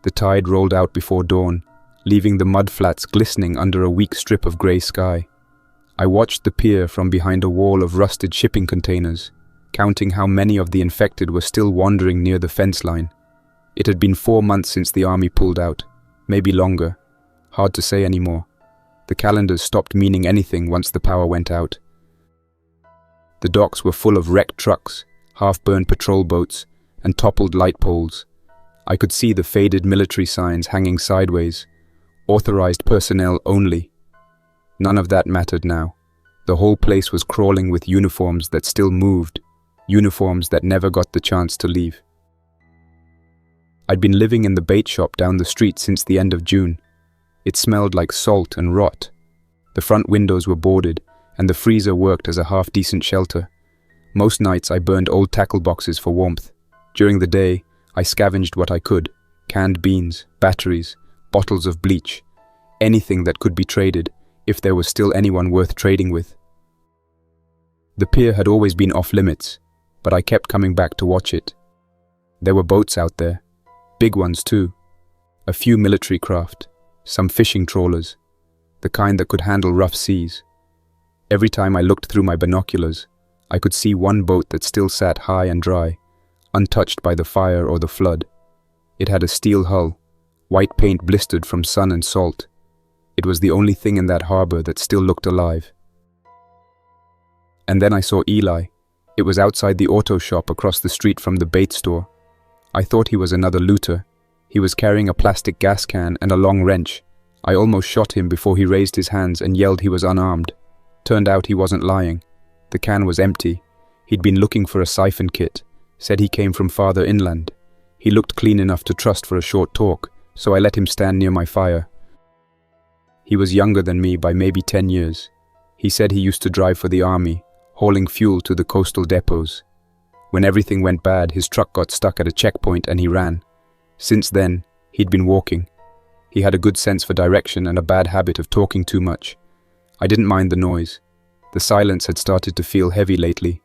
The tide rolled out before dawn, leaving the mudflats glistening under a weak strip of grey sky. I watched the pier from behind a wall of rusted shipping containers, counting how many of the infected were still wandering near the fence line. It had been 4 months since the army pulled out, maybe longer. Hard to say anymore. The calendars stopped meaning anything once the power went out. The docks were full of wrecked trucks, half-burned patrol boats, and toppled light poles. I could see the faded military signs hanging sideways. Authorized personnel only. None of that mattered now. The whole place was crawling with uniforms that still moved, uniforms that never got the chance to leave. I'd been living in the bait shop down the street since the end of June. It smelled like salt and rot. The front windows were boarded, and the freezer worked as a half-decent shelter. Most nights I burned old tackle boxes for warmth. During the day, I scavenged what I could: canned beans, batteries, bottles of bleach, anything that could be traded, if there was still anyone worth trading with. The pier had always been off-limits, but I kept coming back to watch it. There were boats out there, big ones too. A few military craft, some fishing trawlers, the kind that could handle rough seas. Every time I looked through my binoculars, I could see one boat that still sat high and dry, untouched by the fire or the flood. It had a steel hull, white paint blistered from sun and salt. It was the only thing in that harbor that still looked alive. And then I saw Eli. It was outside the auto shop across the street from the bait store. I thought he was another looter. He was carrying a plastic gas can and a long wrench. I almost shot him before he raised his hands and yelled he was unarmed. Turned out he wasn't lying. The can was empty. He'd been looking for a siphon kit, said he came from farther inland. He looked clean enough to trust for a short talk, so I let him stand near my fire. He was younger than me by maybe 10 years. He said he used to drive for the army, hauling fuel to the coastal depots. When everything went bad, his truck got stuck at a checkpoint and he ran. Since then, he'd been walking. He had a good sense for direction and a bad habit of talking too much. I didn't mind the noise. The silence had started to feel heavy lately.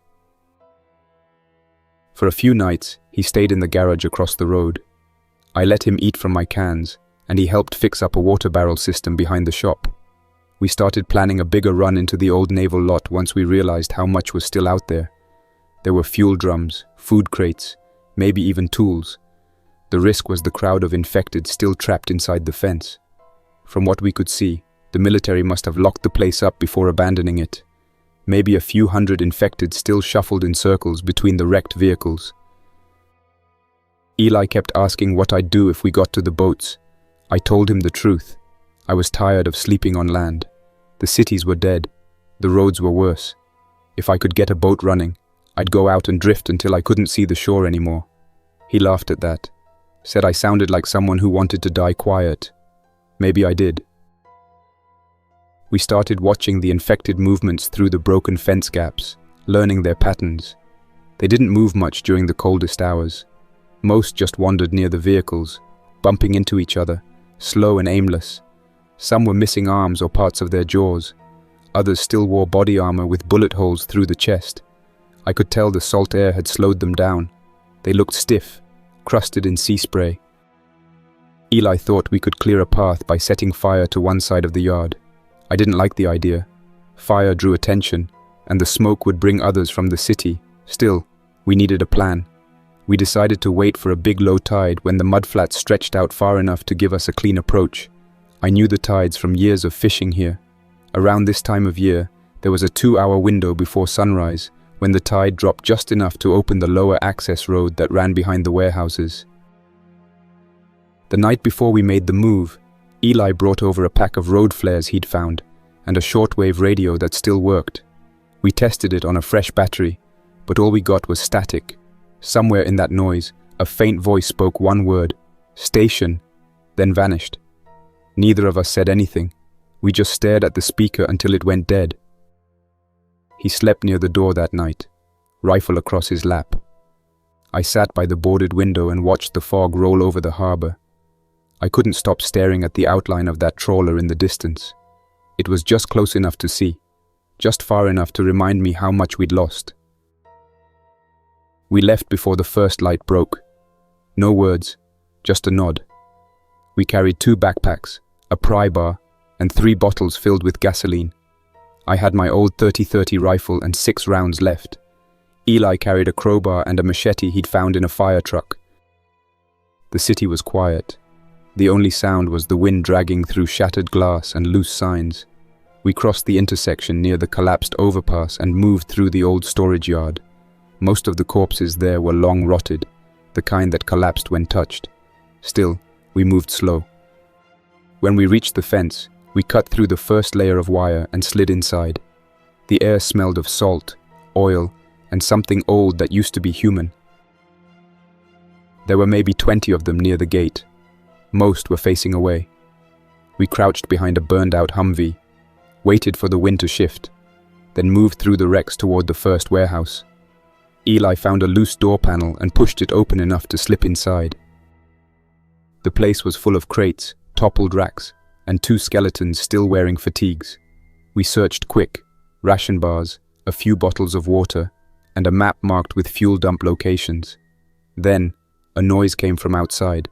For a few nights, he stayed in the garage across the road. I let him eat from my cans, and he helped fix up a water barrel system behind the shop. We started planning a bigger run into the old naval lot once we realized how much was still out there. There were fuel drums, food crates, maybe even tools. The risk was the crowd of infected still trapped inside the fence. From what we could see, the military must have locked the place up before abandoning it. Maybe a few hundred infected still shuffled in circles between the wrecked vehicles. Eli kept asking what I'd do if we got to the boats. I told him the truth. I was tired of sleeping on land. The cities were dead. The roads were worse. If I could get a boat running, I'd go out and drift until I couldn't see the shore anymore. He laughed at that. Said I sounded like someone who wanted to die quiet. Maybe I did. We started watching the infected movements through the broken fence gaps, learning their patterns. They didn't move much during the coldest hours. Most just wandered near the vehicles, bumping into each other, slow and aimless. Some were missing arms or parts of their jaws. Others still wore body armor with bullet holes through the chest. I could tell the salt air had slowed them down. They looked stiff, crusted in sea spray. Eli thought we could clear a path by setting fire to one side of the yard. I didn't like the idea. Fire drew attention, and the smoke would bring others from the city. Still, we needed a plan. We decided to wait for a big low tide when the mudflats stretched out far enough to give us a clean approach. I knew the tides from years of fishing here. Around this time of year, there was a 2-hour window before sunrise when the tide dropped just enough to open the lower access road that ran behind the warehouses. The night before we made the move, Eli brought over a pack of road flares he'd found and a shortwave radio that still worked. We tested it on a fresh battery, but all we got was static. Somewhere in that noise, a faint voice spoke one word, "Station," then vanished. Neither of us said anything. We just stared at the speaker until it went dead. He slept near the door that night, rifle across his lap. I sat by the boarded window and watched the fog roll over the harbor. I couldn't stop staring at the outline of that trawler in the distance. It was just close enough to see, just far enough to remind me how much we'd lost. We left before the first light broke. No words, just a nod. We carried 2 backpacks, a pry bar, and 3 bottles filled with gasoline. I had my old 30-30 rifle and 6 rounds left. Eli carried a crowbar and a machete he'd found in a fire truck. The city was quiet. The only sound was the wind dragging through shattered glass and loose signs. We crossed the intersection near the collapsed overpass and moved through the old storage yard. Most of the corpses there were long rotted, the kind that collapsed when touched. Still, we moved slow. When we reached the fence, we cut through the first layer of wire and slid inside. The air smelled of salt, oil, and something old that used to be human. There were maybe 20 of them near the gate. Most were facing away. We crouched behind a burned-out Humvee, waited for the wind to shift, then moved through the wrecks toward the first warehouse. Eli found a loose door panel and pushed it open enough to slip inside. The place was full of crates, toppled racks, and 2 skeletons still wearing fatigues. We searched quick, ration bars, a few bottles of water, and a map marked with fuel dump locations. Then, a noise came from outside,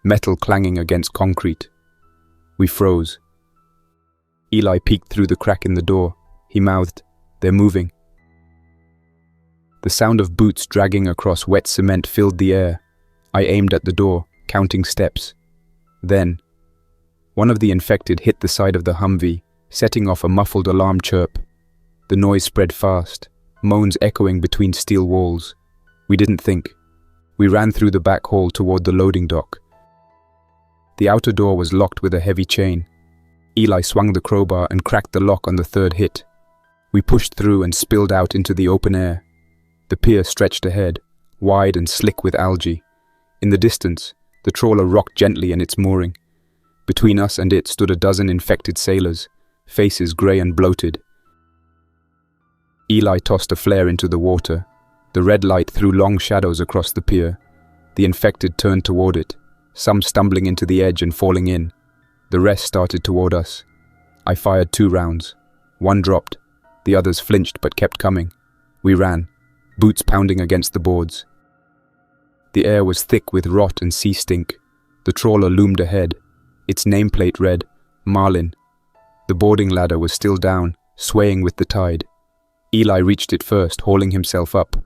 metal clanging against concrete. We froze. Eli peeked through the crack in the door. He mouthed, "They're moving." The sound of boots dragging across wet cement filled the air. I aimed at the door, counting steps. Then, one of the infected hit the side of the Humvee, setting off a muffled alarm chirp. The noise spread fast, moans echoing between steel walls. We didn't think. We ran through the back hall toward the loading dock. The outer door was locked with a heavy chain. Eli swung the crowbar and cracked the lock on the 3rd hit. We pushed through and spilled out into the open air. The pier stretched ahead, wide and slick with algae. In the distance, the trawler rocked gently in its mooring. Between us and it stood a dozen infected sailors, faces grey and bloated. Eli tossed a flare into the water. The red light threw long shadows across the pier. The infected turned toward it, some stumbling into the edge and falling in. The rest started toward us. I fired 2 rounds. One dropped. The others flinched but kept coming. We ran, boots pounding against the boards. The air was thick with rot and sea stink. The trawler loomed ahead. Its nameplate read, Marlin. The boarding ladder was still down, swaying with the tide. Eli reached it first, hauling himself up.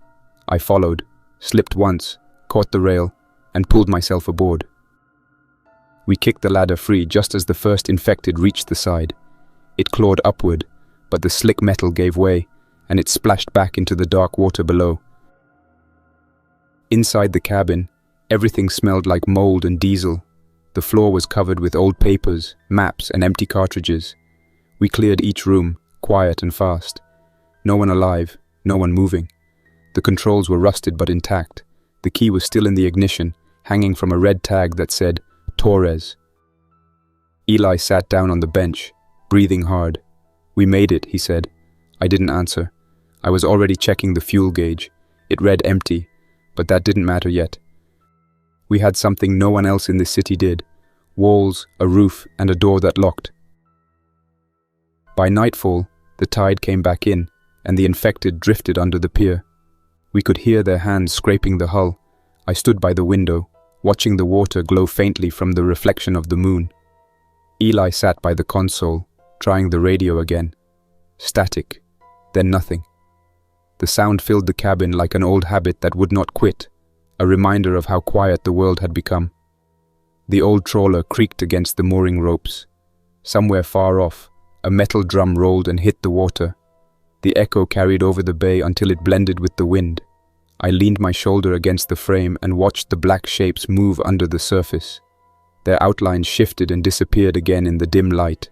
I followed, slipped once, caught the rail, and pulled myself aboard. We kicked the ladder free just as the first infected reached the side. It clawed upward, but the slick metal gave way, and it splashed back into the dark water below. Inside the cabin, everything smelled like mold and diesel. The floor was covered with old papers, maps, and empty cartridges. We cleared each room, quiet and fast. No one alive, no one moving. The controls were rusted but intact. The key was still in the ignition, hanging from a red tag that said, Torres. Eli sat down on the bench, breathing hard. "We made it," he said. I didn't answer. I was already checking the fuel gauge. It read empty, but that didn't matter yet. We had something no one else in this city did. Walls, a roof, and a door that locked. By nightfall, the tide came back in, and the infected drifted under the pier. We could hear their hands scraping the hull. I stood by the window, watching the water glow faintly from the reflection of the moon. Eli sat by the console, trying the radio again. Static, then nothing. The sound filled the cabin like an old habit that would not quit, a reminder of how quiet the world had become. The old trawler creaked against the mooring ropes. Somewhere far off, a metal drum rolled and hit the water. The echo carried over the bay until it blended with the wind. I leaned my shoulder against the frame and watched the black shapes move under the surface. Their outlines shifted and disappeared again in the dim light.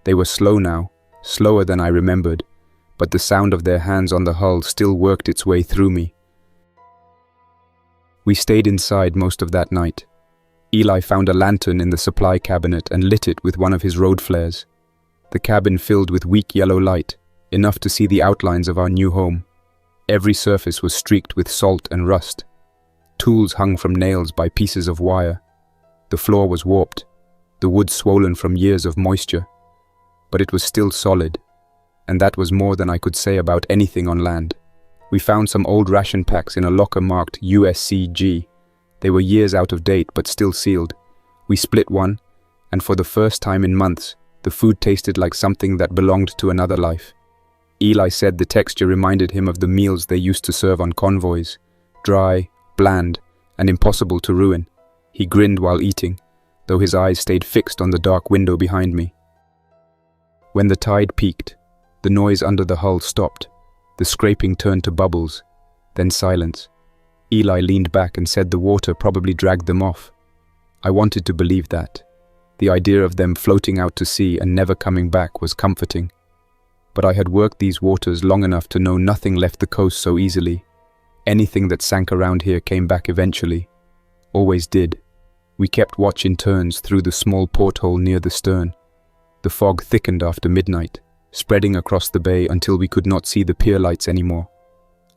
They were slow now, slower than I remembered, but the sound of their hands on the hull still worked its way through me. We stayed inside most of that night. Eli found a lantern in the supply cabinet and lit it with one of his road flares. The cabin filled with weak yellow light, enough to see the outlines of our new home. Every surface was streaked with salt and rust. Tools hung from nails by pieces of wire. The floor was warped, the wood swollen from years of moisture. But it was still solid, and that was more than I could say about anything on land. We found some old ration packs in a locker marked USCG. They were years out of date but still sealed. We split one, and for the first time in months, the food tasted like something that belonged to another life. Eli said the texture reminded him of the meals they used to serve on convoys, dry, bland, and impossible to ruin. He grinned while eating, though his eyes stayed fixed on the dark window behind me. When the tide peaked, the noise under the hull stopped. The scraping turned to bubbles, then silence. Eli leaned back and said the water probably dragged them off. I wanted to believe that. The idea of them floating out to sea and never coming back was comforting. But I had worked these waters long enough to know nothing left the coast so easily. Anything that sank around here came back eventually. Always did. We kept watch in turns through the small porthole near the stern. The fog thickened after midnight, spreading across the bay until we could not see the pier lights anymore.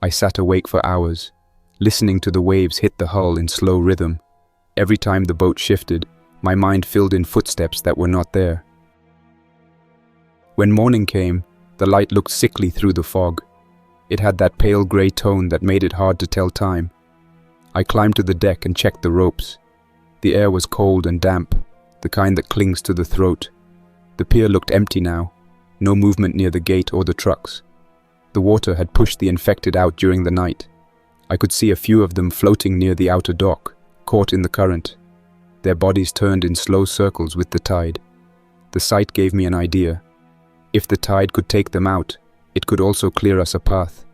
I sat awake for hours, listening to the waves hit the hull in slow rhythm. Every time the boat shifted, my mind filled in footsteps that were not there. When morning came, the light looked sickly through the fog. It had that pale grey tone that made it hard to tell time. I climbed to the deck and checked the ropes. The air was cold and damp, the kind that clings to the throat. The pier looked empty now, no movement near the gate or the trucks. The water had pushed the infected out during the night. I could see a few of them floating near the outer dock, caught in the current. Their bodies turned in slow circles with the tide. The sight gave me an idea. If the tide could take them out, it could also clear us a path.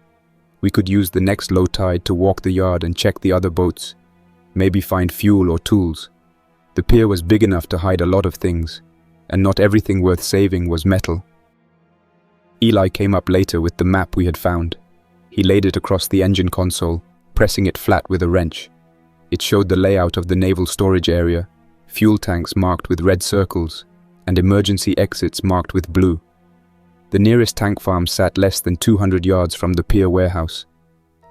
We could use the next low tide to walk the yard and check the other boats, maybe find fuel or tools. The pier was big enough to hide a lot of things, and not everything worth saving was metal. Eli came up later with the map we had found. He laid it across the engine console, pressing it flat with a wrench. It showed the layout of the naval storage area, fuel tanks marked with red circles, and emergency exits marked with blue. The nearest tank farm sat less than 200 yards from the pier warehouse.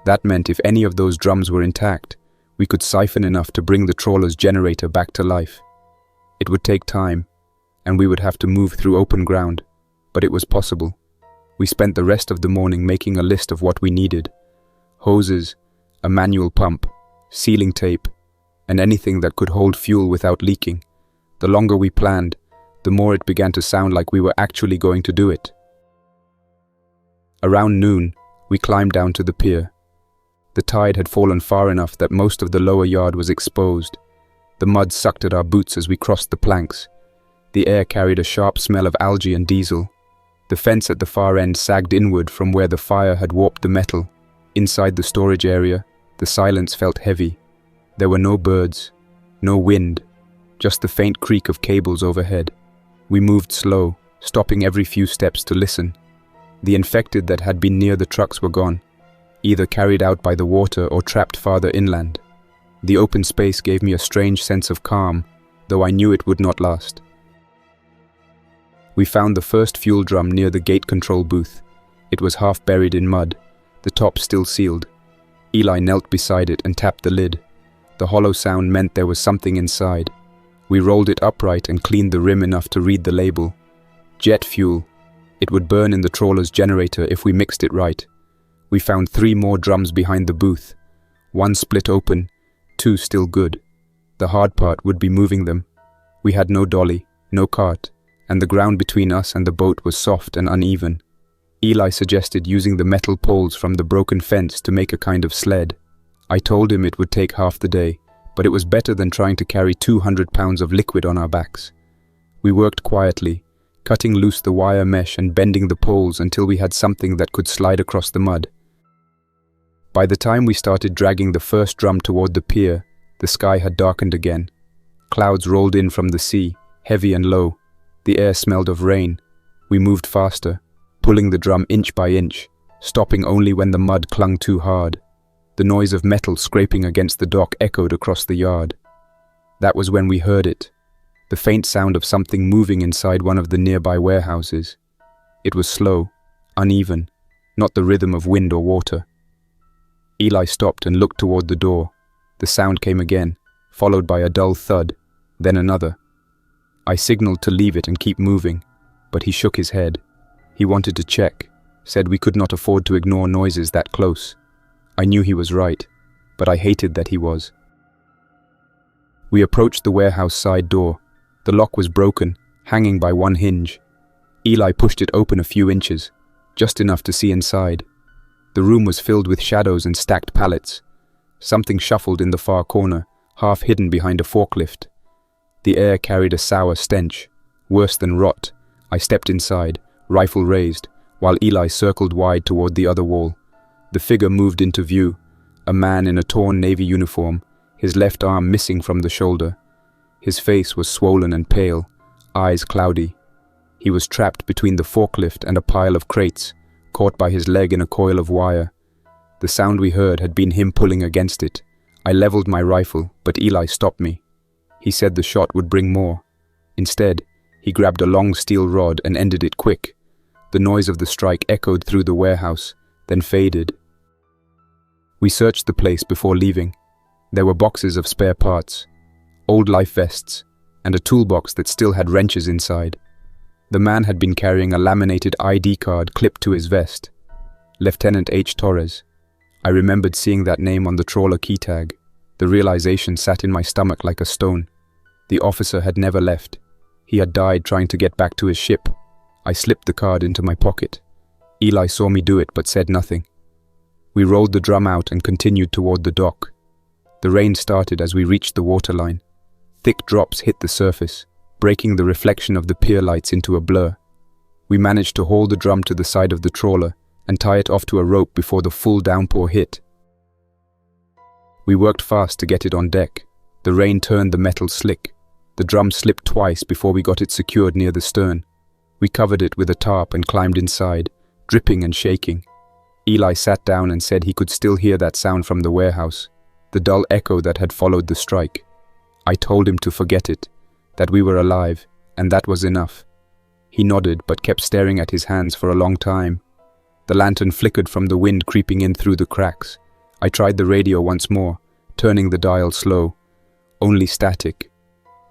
That meant if any of those drums were intact, we could siphon enough to bring the trawler's generator back to life. It would take time, and we would have to move through open ground, but it was possible. We spent the rest of the morning making a list of what we needed: hoses, a manual pump, sealing tape, and anything that could hold fuel without leaking. The longer we planned, the more it began to sound like we were actually going to do it. Around noon, we climbed down to the pier. The tide had fallen far enough that most of the lower yard was exposed. The mud sucked at our boots as we crossed the planks. The air carried a sharp smell of algae and diesel. The fence at the far end sagged inward from where the fire had warped the metal. Inside the storage area, the silence felt heavy. There were no birds, no wind, just the faint creak of cables overhead. We moved slow, stopping every few steps to listen. The infected that had been near the trucks were gone, either carried out by the water or trapped farther inland. The open space gave me a strange sense of calm, though I knew it would not last. We found the first fuel drum near the gate control booth. It was half buried in mud, the top still sealed. Eli knelt beside it and tapped the lid. The hollow sound meant there was something inside. We rolled it upright and cleaned the rim enough to read the label. Jet fuel. It would burn in the trawler's generator if we mixed it right. We found 3 more drums behind the booth. 1 split open, 2 still good. The hard part would be moving them. We had no dolly, no cart, and the ground between us and the boat was soft and uneven. Eli suggested using the metal poles from the broken fence to make a kind of sled. I told him it would take half the day, but it was better than trying to carry 200 pounds of liquid on our backs. We worked quietly, cutting loose the wire mesh and bending the poles until we had something that could slide across the mud. By the time we started dragging the first drum toward the pier, the sky had darkened again. Clouds rolled in from the sea, heavy and low. The air smelled of rain. We moved faster, pulling the drum inch by inch, stopping only when the mud clung too hard. The noise of metal scraping against the dock echoed across the yard. That was when we heard it, the faint sound of something moving inside one of the nearby warehouses. It was slow, uneven, not the rhythm of wind or water. Eli stopped and looked toward the door. The sound came again, followed by a dull thud, then another. I signaled to leave it and keep moving, but he shook his head. He wanted to check, said we could not afford to ignore noises that close. I knew he was right, but I hated that he was. We approached the warehouse side door. The lock was broken, hanging by one hinge. Eli pushed it open a few inches, just enough to see inside. The room was filled with shadows and stacked pallets. Something shuffled in the far corner, half hidden behind a forklift. The air carried a sour stench, worse than rot. I stepped inside, rifle raised, while Eli circled wide toward the other wall. The figure moved into view, a man in a torn navy uniform, his left arm missing from the shoulder. His face was swollen and pale, eyes cloudy. He was trapped between the forklift and a pile of crates, caught by his leg in a coil of wire. The sound we heard had been him pulling against it. I leveled my rifle, but Eli stopped me. He said the shot would bring more. Instead, he grabbed a long steel rod and ended it quick. The noise of the strike echoed through the warehouse, then faded. We searched the place before leaving. There were boxes of spare parts, old life vests, and a toolbox that still had wrenches inside. The man had been carrying a laminated ID card clipped to his vest. Lieutenant H. Torres. I remembered seeing that name on the trawler key tag. The realization sat in my stomach like a stone. The officer had never left. He had died trying to get back to his ship. I slipped the card into my pocket. Eli saw me do it but said nothing. We rolled the drum out and continued toward the dock. The rain started as we reached the waterline. Thick drops hit the surface, breaking the reflection of the pier lights into a blur. We managed to haul the drum to the side of the trawler and tie it off to a rope before the full downpour hit. We worked fast to get it on deck. The rain turned the metal slick. The drum slipped twice before we got it secured near the stern. We covered it with a tarp and climbed inside, dripping and shaking. Eli sat down and said he could still hear that sound from the warehouse, the dull echo that had followed the strike. I told him to forget it, that we were alive, and that was enough. He nodded but kept staring at his hands for a long time. The lantern flickered from the wind creeping in through the cracks. I tried the radio once more, turning the dial slow. Only static.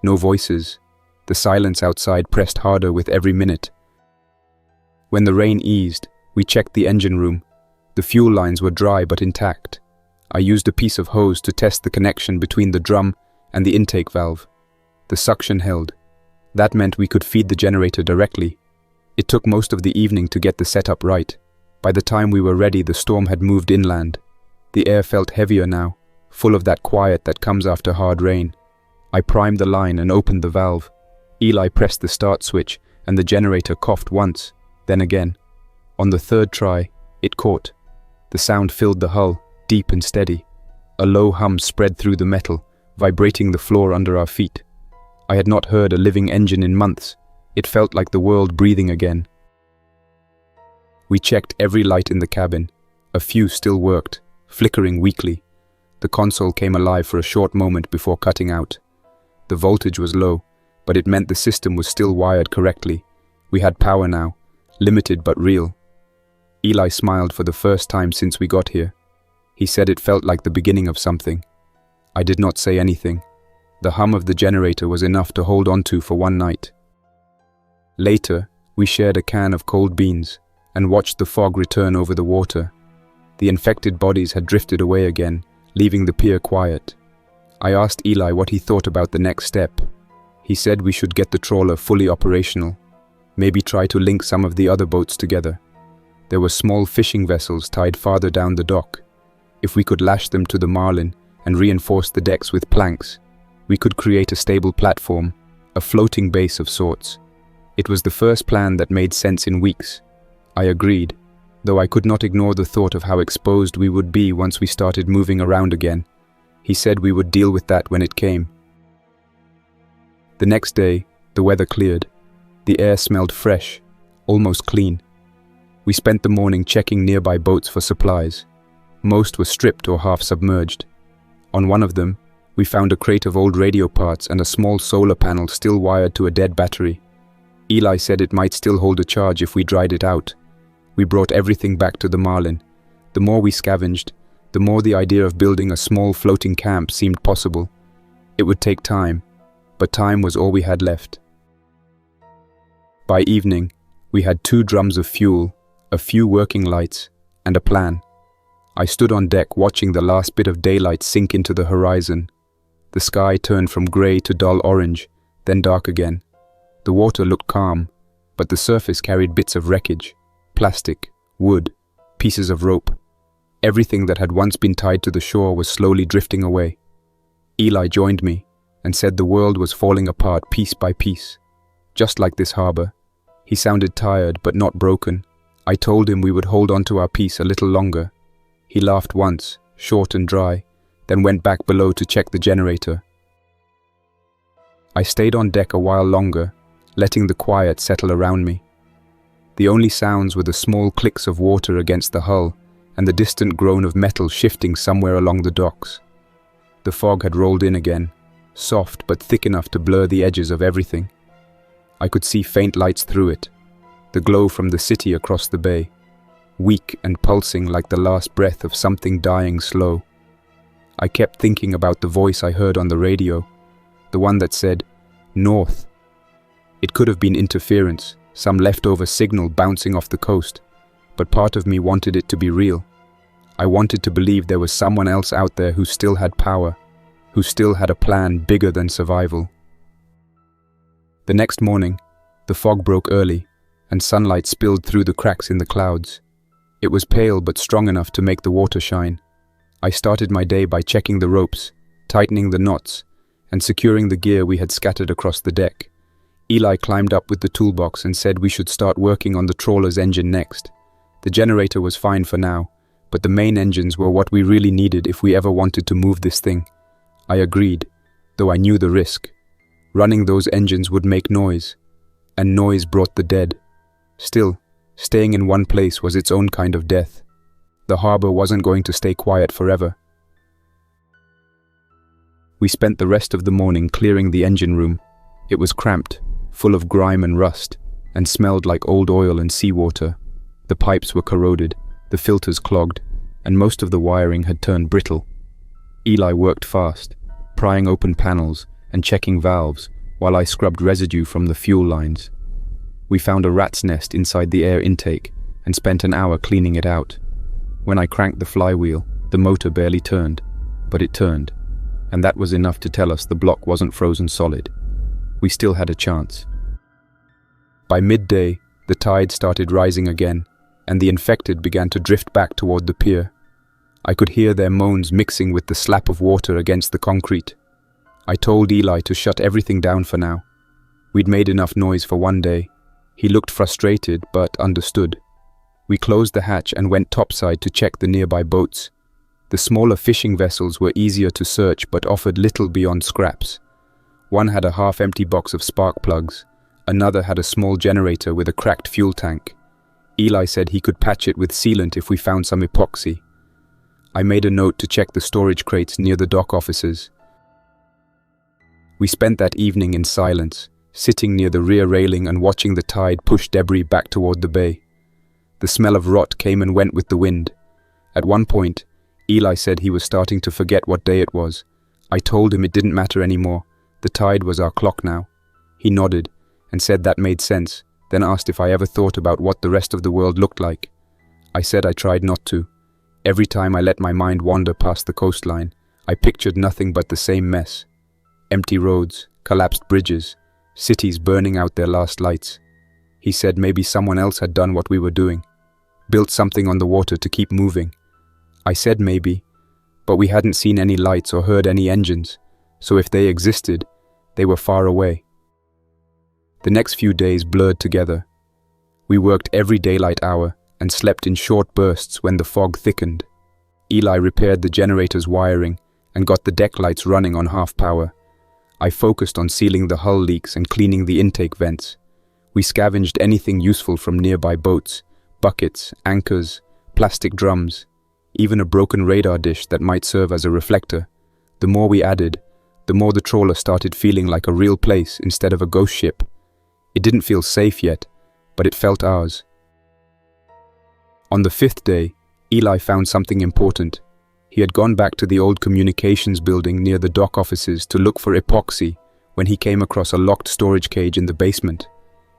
No voices. The silence outside pressed harder with every minute. When the rain eased, we checked the engine room. The fuel lines were dry but intact. I used a piece of hose to test the connection between the drum and the intake valve. The suction held. That meant we could feed the generator directly. It took most of the evening to get the setup right. By the time we were ready, the storm had moved inland. The air felt heavier now, full of that quiet that comes after hard rain. I primed the line and opened the valve. Eli pressed the start switch, and the generator coughed once, then again. On the third try, it caught. The sound filled the hull, deep and steady. A low hum spread through the metal, vibrating the floor under our feet. I had not heard a living engine in months. It felt like the world breathing again. We checked every light in the cabin. A few still worked, flickering weakly. The console came alive for a short moment before cutting out. The voltage was low, but it meant the system was still wired correctly. We had power now, limited but real. Eli smiled for the first time since we got here. He said it felt like the beginning of something. I did not say anything. The hum of the generator was enough to hold on to for one night. Later, we shared a can of cold beans and watched the fog return over the water. The infected bodies had drifted away again, leaving the pier quiet. I asked Eli what he thought about the next step. He said we should get the trawler fully operational, maybe try to link some of the other boats together. There were small fishing vessels tied farther down the dock. If we could lash them to the Marlin and reinforce the decks with planks, we could create a stable platform, a floating base of sorts. It was the first plan that made sense in weeks. I agreed, though I could not ignore the thought of how exposed we would be once we started moving around again. He said we would deal with that when it came. The next day, the weather cleared. The air smelled fresh, almost clean. We spent the morning checking nearby boats for supplies. Most were stripped or half submerged. On one of them, we found a crate of old radio parts and a small solar panel still wired to a dead battery. Eli said it might still hold a charge if we dried it out. We brought everything back to the Marlin. The more we scavenged, the more the idea of building a small floating camp seemed possible. It would take time, but time was all we had left. By evening, we had 2 drums of fuel, a few working lights, and a plan. I stood on deck watching the last bit of daylight sink into the horizon. The sky turned from grey to dull orange, then dark again. The water looked calm, but the surface carried bits of wreckage, plastic, wood, pieces of rope. Everything that had once been tied to the shore was slowly drifting away. Eli joined me and said the world was falling apart piece by piece, just like this harbour. He sounded tired but not broken. I told him we would hold on to our peace a little longer. He laughed once, short and dry, then went back below to check the generator. I stayed on deck a while longer, letting the quiet settle around me. The only sounds were the small clicks of water against the hull and the distant groan of metal shifting somewhere along the docks. The fog had rolled in again, soft but thick enough to blur the edges of everything. I could see faint lights through it, the glow from the city across the bay, weak and pulsing like the last breath of something dying slow. I kept thinking about the voice I heard on the radio, the one that said, "North." It could have been interference, some leftover signal bouncing off the coast, but part of me wanted it to be real. I wanted to believe there was someone else out there who still had power, who still had a plan bigger than survival. The next morning, the fog broke early, and sunlight spilled through the cracks in the clouds. It was pale but strong enough to make the water shine. I started my day by checking the ropes, tightening the knots, and securing the gear we had scattered across the deck. Eli climbed up with the toolbox and said we should start working on the trawler's engine next. The generator was fine for now, but the main engines were what we really needed if we ever wanted to move this thing. I agreed, though I knew the risk. Running those engines would make noise, and noise brought the dead. Still, staying in one place was its own kind of death. The harbour wasn't going to stay quiet forever. We spent the rest of the morning clearing the engine room. It was cramped, full of grime and rust, and smelled like old oil and seawater. The pipes were corroded, the filters clogged, and most of the wiring had turned brittle. Eli worked fast, prying open panels and checking valves, while I scrubbed residue from the fuel lines. We found a rat's nest inside the air intake and spent an hour cleaning it out. When I cranked the flywheel, the motor barely turned, but it turned, and that was enough to tell us the block wasn't frozen solid. We still had a chance. By midday, the tide started rising again, and the infected began to drift back toward the pier. I could hear their moans mixing with the slap of water against the concrete. I told Eli to shut everything down for now. We'd made enough noise for one day. He looked frustrated, but understood. We closed the hatch and went topside to check the nearby boats. The smaller fishing vessels were easier to search but offered little beyond scraps. One had a half-empty box of spark plugs. Another had a small generator with a cracked fuel tank. Eli said he could patch it with sealant if we found some epoxy. I made a note to check the storage crates near the dock offices. We spent that evening in silence, sitting near the rear railing and watching the tide push debris back toward the bay. The smell of rot came and went with the wind. At one point, Eli said he was starting to forget what day it was. I told him it didn't matter anymore. The tide was our clock now. He nodded and said that made sense, then asked if I ever thought about what the rest of the world looked like. I said I tried not to. Every time I let my mind wander past the coastline, I pictured nothing but the same mess. Empty roads, collapsed bridges, cities burning out their last lights. He said maybe someone else had done what we were doing, built something on the water to keep moving. I said maybe, but we hadn't seen any lights or heard any engines, so if they existed, they were far away. The next few days blurred together. We worked every daylight hour and slept in short bursts when the fog thickened. Eli repaired the generator's wiring and got the deck lights running on half power. I focused on sealing the hull leaks and cleaning the intake vents. We scavenged anything useful from nearby boats, buckets, anchors, plastic drums, even a broken radar dish that might serve as a reflector. The more we added, the more the trawler started feeling like a real place instead of a ghost ship. It didn't feel safe yet, but it felt ours. On the 5th day, Eli found something important. He had gone back to the old communications building near the dock offices to look for epoxy when he came across a locked storage cage in the basement.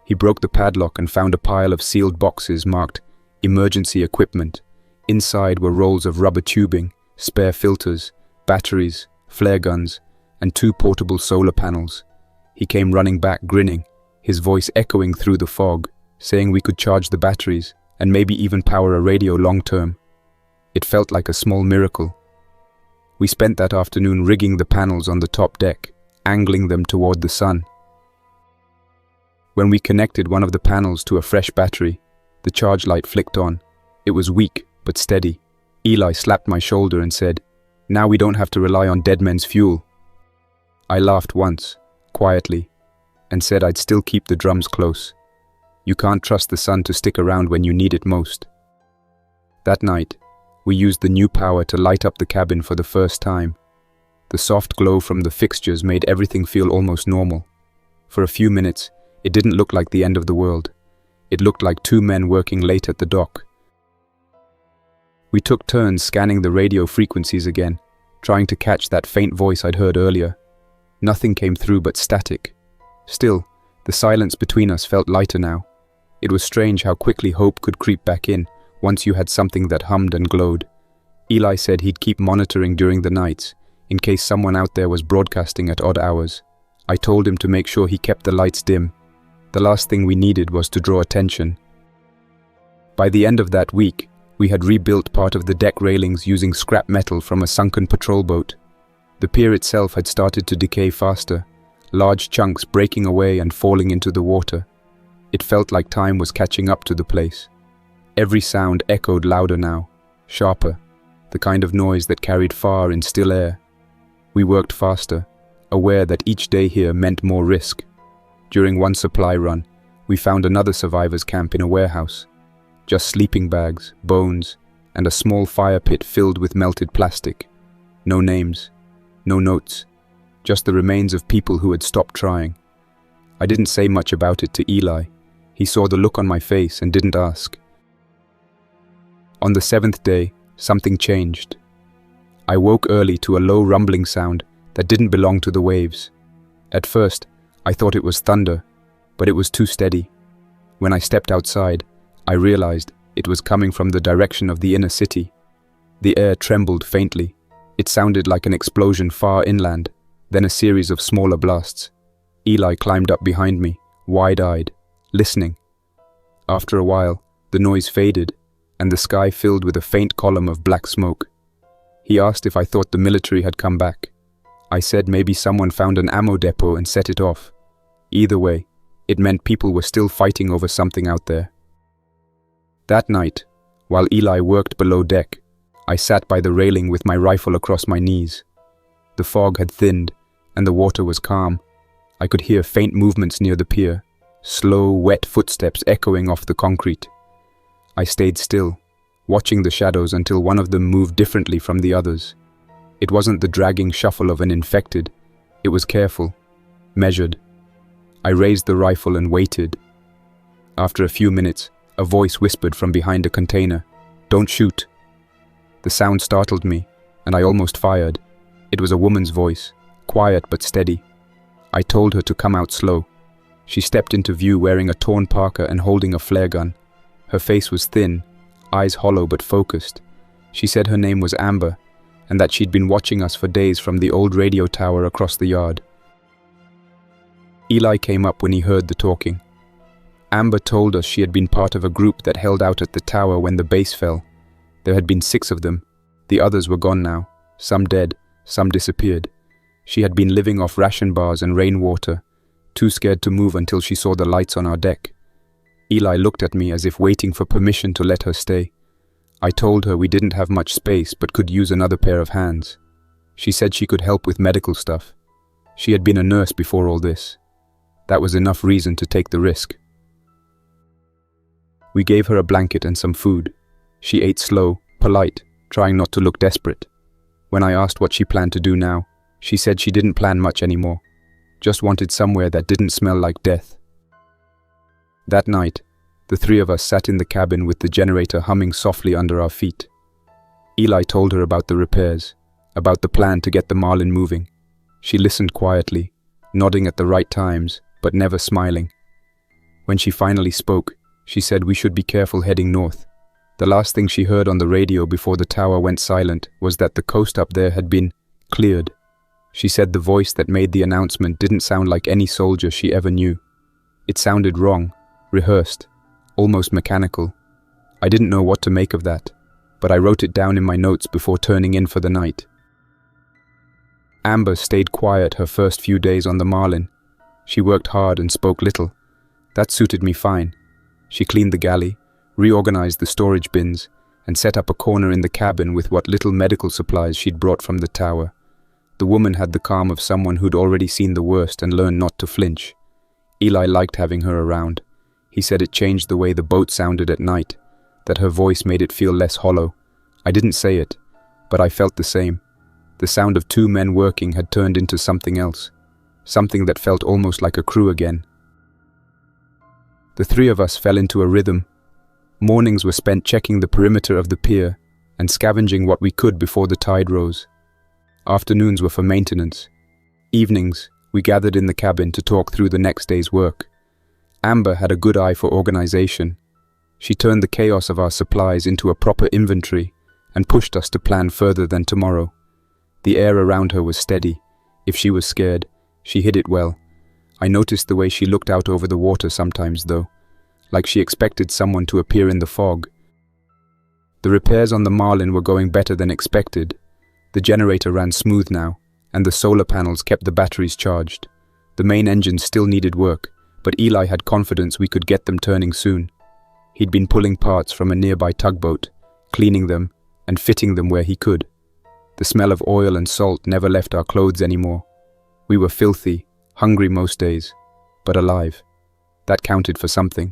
He broke the padlock and found a pile of sealed boxes marked emergency equipment. Inside were rolls of rubber tubing, spare filters, batteries, flare guns, and 2 portable solar panels. He came running back, grinning, his voice echoing through the fog, saying we could charge the batteries and maybe even power a radio long-term. It felt like a small miracle. We spent that afternoon rigging the panels on the top deck, angling them toward the sun. When we connected one of the panels to a fresh battery, the charge light flicked on. It was weak, but steady. Eli slapped my shoulder and said, "Now we don't have to rely on dead men's fuel." I laughed once, quietly, and said I'd still keep the drums close. You can't trust the sun to stick around when you need it most. That night, we used the new power to light up the cabin for the first time. The soft glow from the fixtures made everything feel almost normal. For a few minutes, it didn't look like the end of the world. It looked like 2 men working late at the dock. We took turns scanning the radio frequencies again, trying to catch that faint voice I'd heard earlier. Nothing came through but static. Still, the silence between us felt lighter now. It was strange how quickly hope could creep back in once you had something that hummed and glowed. Eli said he'd keep monitoring during the nights, in case someone out there was broadcasting at odd hours. I told him to make sure he kept the lights dim. The last thing we needed was to draw attention. By the end of that week, we had rebuilt part of the deck railings using scrap metal from a sunken patrol boat. The pier itself had started to decay faster, large chunks breaking away and falling into the water. It felt like time was catching up to the place. Every sound echoed louder now, sharper, the kind of noise that carried far in still air. We worked faster, aware that each day here meant more risk. During one supply run, we found another survivors' camp in a warehouse. Just sleeping bags, bones, and a small fire pit filled with melted plastic. No names, no notes, just the remains of people who had stopped trying. I didn't say much about it to Eli. He saw the look on my face and didn't ask. On the 7th day, something changed. I woke early to a low rumbling sound that didn't belong to the waves. At first, I thought it was thunder, but it was too steady. When I stepped outside, I realized it was coming from the direction of the inner city. The air trembled faintly. It sounded like an explosion far inland, then a series of smaller blasts. Eli climbed up behind me, wide-eyed, listening. After a while, the noise faded, and the sky filled with a faint column of black smoke. He asked if I thought the military had come back. I said maybe someone found an ammo depot and set it off. Either way, it meant people were still fighting over something out there. That night, while Eli worked below deck, I sat by the railing with my rifle across my knees. The fog had thinned, and the water was calm. I could hear faint movements near the pier, slow, wet footsteps echoing off the concrete. I stayed still, watching the shadows until one of them moved differently from the others. It wasn't the dragging shuffle of an infected. It was careful, measured. I raised the rifle and waited. After a few minutes, a voice whispered from behind a container, "Don't shoot." The sound startled me, and I almost fired. It was a woman's voice, quiet but steady. I told her to come out slow. She stepped into view wearing a torn parka and holding a flare gun. Her face was thin, eyes hollow but focused. She said her name was Amber, and that she'd been watching us for days from the old radio tower across the yard. Eli came up when he heard the talking. Amber told us she had been part of a group that held out at the tower when the base fell. There had been 6 of them. The others were gone now, some dead, some disappeared. She had been living off ration bars and rainwater, too scared to move until she saw the lights on our deck. Eli looked at me as if waiting for permission to let her stay. I told her we didn't have much space but could use another pair of hands. She said she could help with medical stuff. She had been a nurse before all this. That was enough reason to take the risk. We gave her a blanket and some food. She ate slow, polite, trying not to look desperate. When I asked what she planned to do now, she said she didn't plan much anymore. Just wanted somewhere that didn't smell like death. That night, the 3 of us sat in the cabin with the generator humming softly under our feet. Eli told her about the repairs, about the plan to get the Marlin moving. She listened quietly, nodding at the right times, but never smiling. When she finally spoke, she said we should be careful heading north. The last thing she heard on the radio before the tower went silent was that the coast up there had been cleared. She said the voice that made the announcement didn't sound like any soldier she ever knew. It sounded wrong, rehearsed, almost mechanical. I didn't know what to make of that, but I wrote it down in my notes before turning in for the night. Amber stayed quiet her first few days on the Marlin. She worked hard and spoke little. That suited me fine. She cleaned the galley, reorganized the storage bins, and set up a corner in the cabin with what little medical supplies she'd brought from the tower. The woman had the calm of someone who'd already seen the worst and learned not to flinch. Eli liked having her around. He said it changed the way the boat sounded at night, that her voice made it feel less hollow. I didn't say it, but I felt the same. The sound of two men working had turned into something else, something that felt almost like a crew again. The three of us fell into a rhythm. Mornings were spent checking the perimeter of the pier and scavenging what we could before the tide rose. Afternoons were for maintenance. Evenings, we gathered in the cabin to talk through the next day's work. Amber had a good eye for organization. She turned the chaos of our supplies into a proper inventory and pushed us to plan further than tomorrow. The air around her was steady. If she was scared, she hid it well. I noticed the way she looked out over the water sometimes, though, like she expected someone to appear in the fog. The repairs on the Marlin were going better than expected. The generator ran smooth now, and the solar panels kept the batteries charged. The main engines still needed work, but Eli had confidence we could get them turning soon. He'd been pulling parts from a nearby tugboat, cleaning them, and fitting them where he could. The smell of oil and salt never left our clothes anymore. We were filthy, hungry most days, but alive. That counted for something.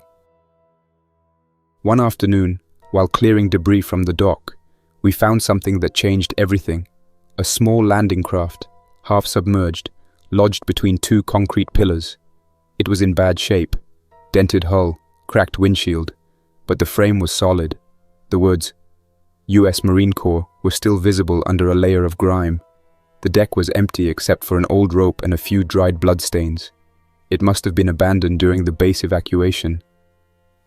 One afternoon, while clearing debris from the dock, we found something that changed everything. A small landing craft, half submerged, lodged between two concrete pillars. It was in bad shape, dented hull, cracked windshield, but the frame was solid. The words, U.S. Marine Corps, were still visible under a layer of grime. The deck was empty except for an old rope and a few dried bloodstains. It must have been abandoned during the base evacuation.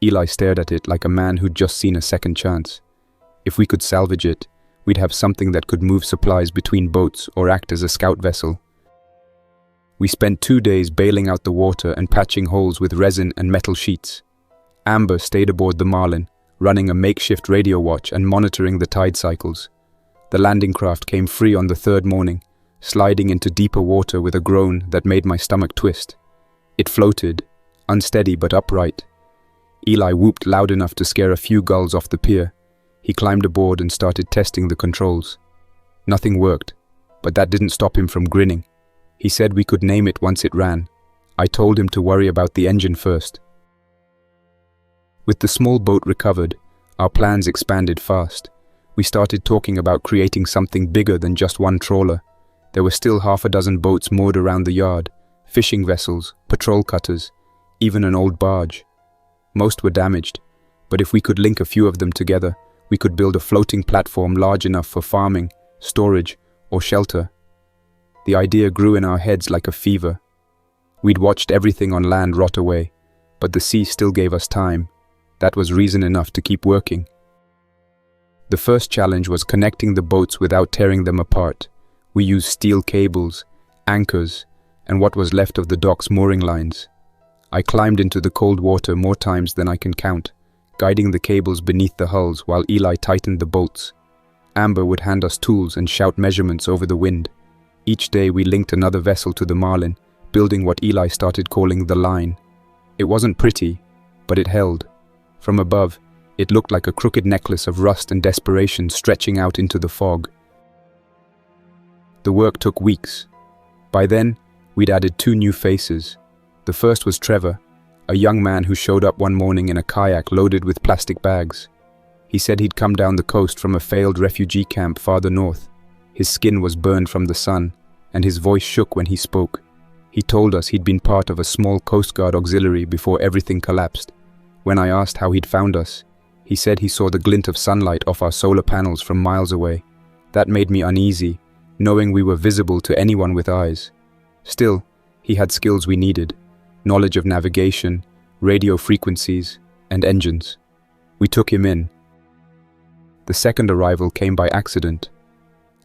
Eli stared at it like a man who'd just seen a second chance. If we could salvage it, we'd have something that could move supplies between boats or act as a scout vessel. We spent 2 days bailing out the water and patching holes with resin and metal sheets. Amber stayed aboard the Marlin, running a makeshift radio watch and monitoring the tide cycles. The landing craft came free on the third morning, sliding into deeper water with a groan that made my stomach twist. It floated, unsteady but upright. Eli whooped loud enough to scare a few gulls off the pier. He climbed aboard and started testing the controls. Nothing worked, but that didn't stop him from grinning. He said we could name it once it ran. I told him to worry about the engine first. With the small boat recovered, our plans expanded fast. We started talking about creating something bigger than just one trawler. There were still half a dozen boats moored around the yard, fishing vessels, patrol cutters, even an old barge. Most were damaged, but if we could link a few of them together, we could build a floating platform large enough for farming, storage, or shelter. The idea grew in our heads like a fever. We'd watched everything on land rot away, but the sea still gave us time. That was reason enough to keep working. The first challenge was connecting the boats without tearing them apart. We used steel cables, anchors, and what was left of the dock's mooring lines. I climbed into the cold water more times than I can count, guiding the cables beneath the hulls while Eli tightened the bolts. Amber would hand us tools and shout measurements over the wind. Each day we linked another vessel to the Marlin, building what Eli started calling the line. It wasn't pretty, but it held. From above, it looked like a crooked necklace of rust and desperation stretching out into the fog. The work took weeks. By then, we'd added 2 new faces. The first was Trevor, a young man who showed up one morning in a kayak loaded with plastic bags. He said he'd come down the coast from a failed refugee camp farther north. His skin was burned from the sun, and his voice shook when he spoke. He told us he'd been part of a small Coast Guard auxiliary before everything collapsed. When I asked how he'd found us, he said he saw the glint of sunlight off our solar panels from miles away. That made me uneasy, knowing we were visible to anyone with eyes. Still, he had skills we needed: knowledge of navigation, radio frequencies, and engines. We took him in. The second arrival came by accident.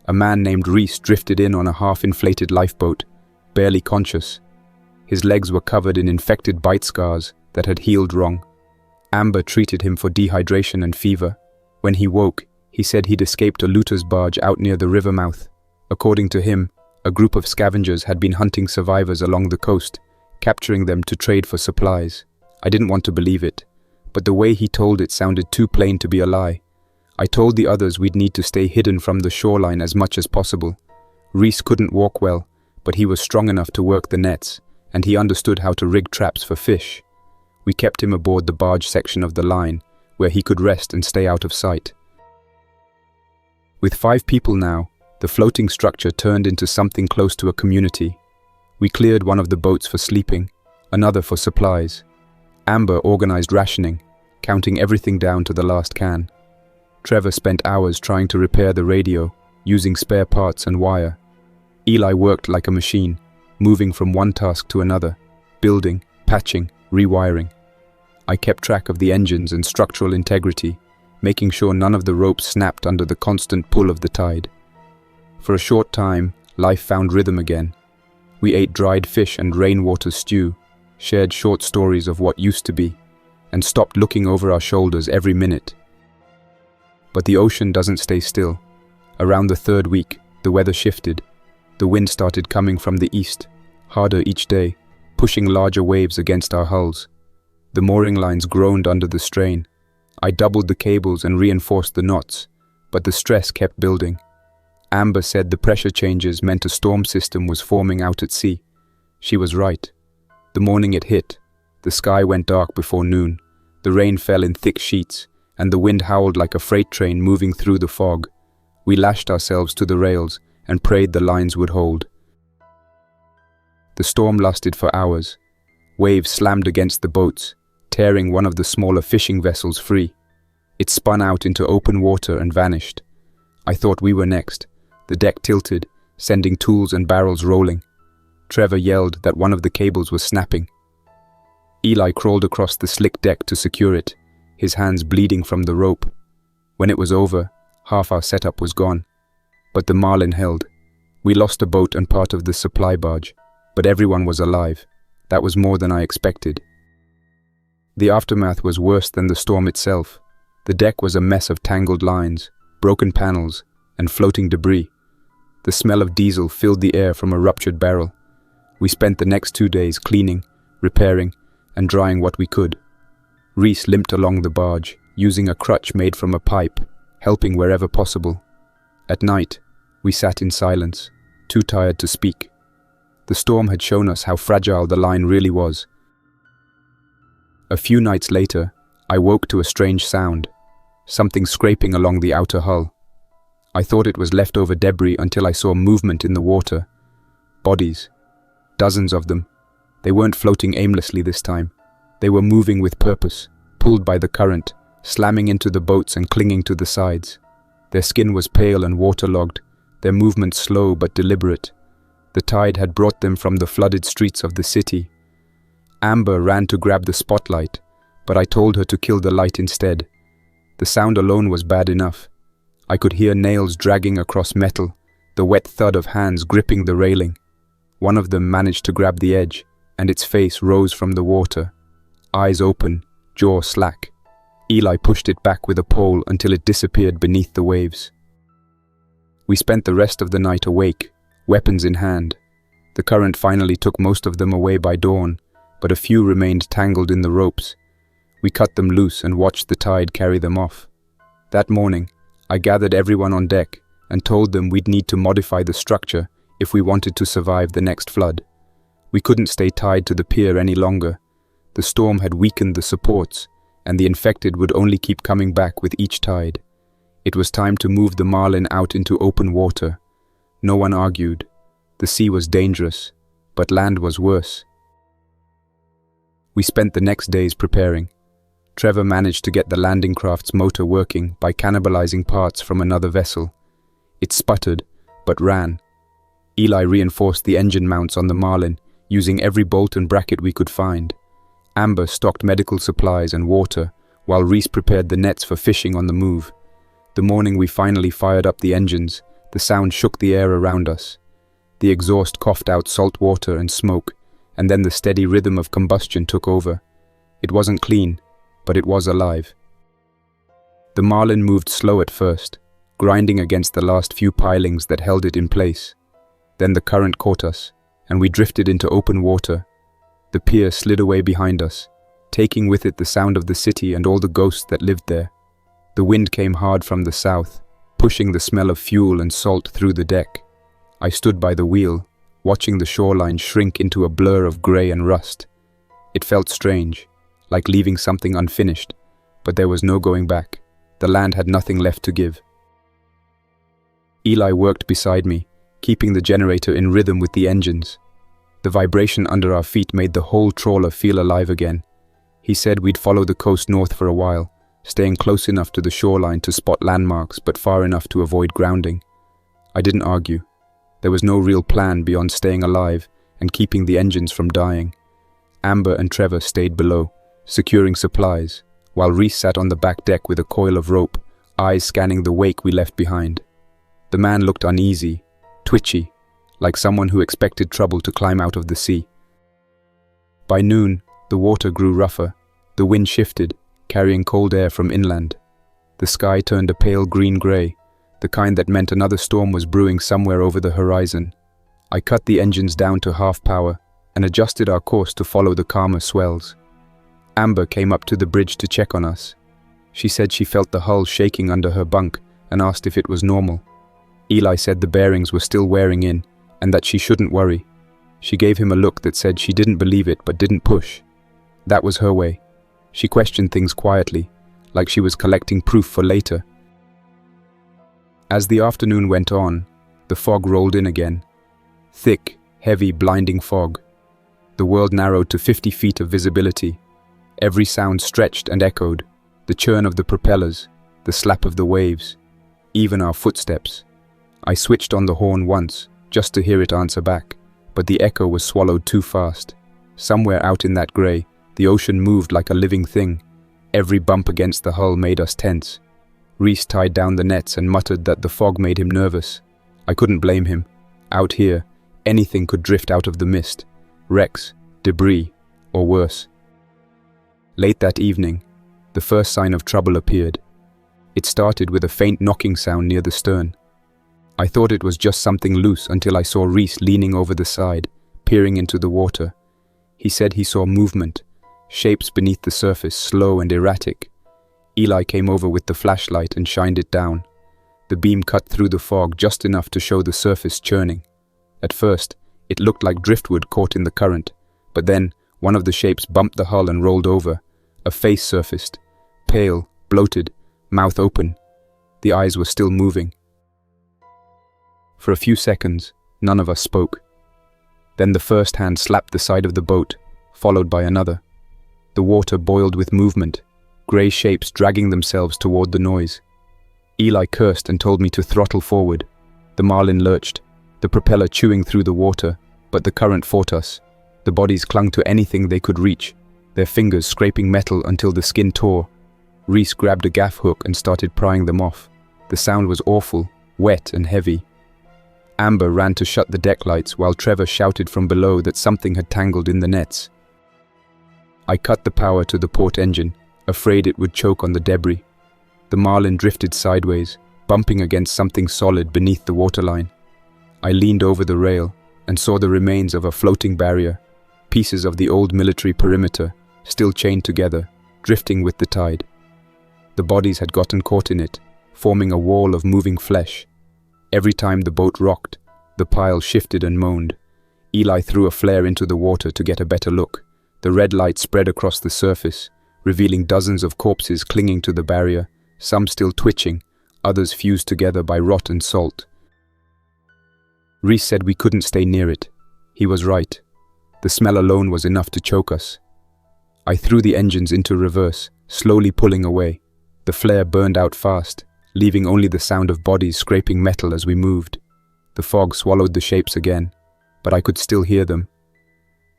A man named Reese drifted in on a half-inflated lifeboat, barely conscious. His legs were covered in infected bite scars that had healed wrong. Amber treated him for dehydration and fever. When he woke, he said he'd escaped a looter's barge out near the river mouth. According to him, a group of scavengers had been hunting survivors along the coast, capturing them to trade for supplies. I didn't want to believe it, but the way he told it sounded too plain to be a lie. I told the others we'd need to stay hidden from the shoreline as much as possible. Reese couldn't walk well, but he was strong enough to work the nets, and he understood how to rig traps for fish. We kept him aboard the barge section of the line, where he could rest and stay out of sight. With 5 people now, the floating structure turned into something close to a community. We cleared one of the boats for sleeping, another for supplies. Amber organized rationing, counting everything down to the last can. Trevor spent hours trying to repair the radio, using spare parts and wire. Eli worked like a machine, moving from one task to another, building, patching, rewiring. I kept track of the engines and structural integrity, making sure none of the ropes snapped under the constant pull of the tide. For a short time, life found rhythm again. We ate dried fish and rainwater stew, shared short stories of what used to be, and stopped looking over our shoulders every minute. But the ocean doesn't stay still. Around the 3rd week, the weather shifted. The wind started coming from the east, harder each day, pushing larger waves against our hulls. The mooring lines groaned under the strain. I doubled the cables and reinforced the knots, but the stress kept building. Amber said the pressure changes meant a storm system was forming out at sea. She was right. The morning it hit, the sky went dark before noon. The rain fell in thick sheets, and the wind howled like a freight train moving through the fog. We lashed ourselves to the rails and prayed the lines would hold. The storm lasted for hours. Waves slammed against the boats, tearing one of the smaller fishing vessels free. It spun out into open water and vanished. I thought we were next. The deck tilted, sending tools and barrels rolling. Trevor yelled that one of the cables was snapping. Eli crawled across the slick deck to secure it, his hands bleeding from the rope. When it was over, half our setup was gone. But the Marlin held. We lost a boat and part of the supply barge, but everyone was alive. That was more than I expected. The aftermath was worse than the storm itself. The deck was a mess of tangled lines, broken panels, and floating debris. The smell of diesel filled the air from a ruptured barrel. We spent the next 2 days cleaning, repairing, and drying what we could. Reese limped along the barge, using a crutch made from a pipe, helping wherever possible. At night, we sat in silence, too tired to speak. The storm had shown us how fragile the line really was. A few nights later, I woke to a strange sound, something scraping along the outer hull. I thought it was leftover debris until I saw movement in the water. Bodies. Dozens of them. They weren't floating aimlessly this time. They were moving with purpose, pulled by the current, slamming into the boats and clinging to the sides. Their skin was pale and waterlogged, their movement slow but deliberate. The tide had brought them from the flooded streets of the city. Amber ran to grab the spotlight, but I told her to kill the light instead. The sound alone was bad enough. I could hear nails dragging across metal, the wet thud of hands gripping the railing. One of them managed to grab the edge, and its face rose from the water. Eyes open, jaw slack. Eli pushed it back with a pole until it disappeared beneath the waves. We spent the rest of the night awake, weapons in hand. The current finally took most of them away by dawn, but a few remained tangled in the ropes. We cut them loose and watched the tide carry them off. That morning, I gathered everyone on deck and told them we'd need to modify the structure if we wanted to survive the next flood. We couldn't stay tied to the pier any longer. The storm had weakened the supports, and the infected would only keep coming back with each tide. It was time to move the Marlin out into open water. No one argued. The sea was dangerous, but land was worse. We spent the next days preparing. Trevor managed to get the landing craft's motor working by cannibalizing parts from another vessel. It sputtered, but ran. Eli reinforced the engine mounts on the Marlin, using every bolt and bracket we could find. Amber stocked medical supplies and water, while Reese prepared the nets for fishing on the move. The morning we finally fired up the engines, The sound shook the air around us. The exhaust coughed out salt water and smoke, and then the steady rhythm of combustion took over. It wasn't clean, but it was alive. The Marlin moved slow at first, grinding against the last few pilings that held it in place. Then the current caught us, and we drifted into open water. The pier slid away behind us, taking with it the sound of the city and all the ghosts that lived there. The wind came hard from the south, pushing the smell of fuel and salt through the deck. I stood by the wheel, watching the shoreline shrink into a blur of grey and rust. It felt strange, like leaving something unfinished, but there was no going back. The land had nothing left to give. Eli worked beside me, keeping the generator in rhythm with the engines. The vibration under our feet made the whole trawler feel alive again. He said we'd follow the coast north for a while, staying close enough to the shoreline to spot landmarks but far enough to avoid grounding. I didn't argue. There was no real plan beyond staying alive and keeping the engines from dying. Amber and Trevor stayed below, securing supplies, while Reese sat on the back deck with a coil of rope, eyes scanning the wake we left behind. The man looked uneasy, twitchy, like someone who expected trouble to climb out of the sea. By noon, the water grew rougher. The wind shifted, carrying cold air from inland. The sky turned a pale green-grey, the kind that meant another storm was brewing somewhere over the horizon. I cut the engines down to half power and adjusted our course to follow the calmer swells. Amber came up to the bridge to check on us. She said she felt the hull shaking under her bunk and asked if it was normal. Eli said the bearings were still wearing in and that she shouldn't worry. She gave him a look that said she didn't believe it but didn't push. That was her way. She questioned things quietly, like she was collecting proof for later. As the afternoon went on, the fog rolled in again. Thick, heavy, blinding fog. The world narrowed to 50 feet of visibility. Every sound stretched and echoed. The churn of the propellers, the slap of the waves, even our footsteps. I switched on the horn once, just to hear it answer back, but the echo was swallowed too fast. Somewhere out in that grey, the ocean moved like a living thing. Every bump against the hull made us tense. Reese tied down the nets and muttered that the fog made him nervous. I couldn't blame him. Out here, anything could drift out of the mist. Wrecks, debris, or worse. Late that evening, the first sign of trouble appeared. It started with a faint knocking sound near the stern. I thought it was just something loose until I saw Reese leaning over the side, peering into the water. He said he saw movement, shapes beneath the surface, slow and erratic. Eli came over with the flashlight and shined it down. The beam cut through the fog just enough to show the surface churning. At first, it looked like driftwood caught in the current, but then one of the shapes bumped the hull and rolled over. A face surfaced, pale, bloated, mouth open. The eyes were still moving. For a few seconds, none of us spoke. Then the first hand slapped the side of the boat, followed by another. The water boiled with movement, grey shapes dragging themselves toward the noise. Eli cursed and told me to throttle forward. The Marlin lurched, the propeller chewing through the water, but the current fought us. The bodies clung to anything they could reach, their fingers scraping metal until the skin tore. Reese grabbed a gaff hook and started prying them off. The sound was awful, wet and heavy. Amber ran to shut the deck lights while Trevor shouted from below that something had tangled in the nets. I cut the power to the port engine, afraid it would choke on the debris. The Marlin drifted sideways, bumping against something solid beneath the waterline. I leaned over the rail and saw the remains of a floating barrier, pieces of the old military perimeter, still chained together, drifting with the tide. The bodies had gotten caught in it, forming a wall of moving flesh. Every time the boat rocked, the pile shifted and moaned. Eli threw a flare into the water to get a better look. The red light spread across the surface, revealing dozens of corpses clinging to the barrier, some still twitching, others fused together by rot and salt. Reese said we couldn't stay near it. He was right. The smell alone was enough to choke us. I threw the engines into reverse, slowly pulling away. The flare burned out fast, leaving only the sound of bodies scraping metal as we moved. The fog swallowed the shapes again, but I could still hear them.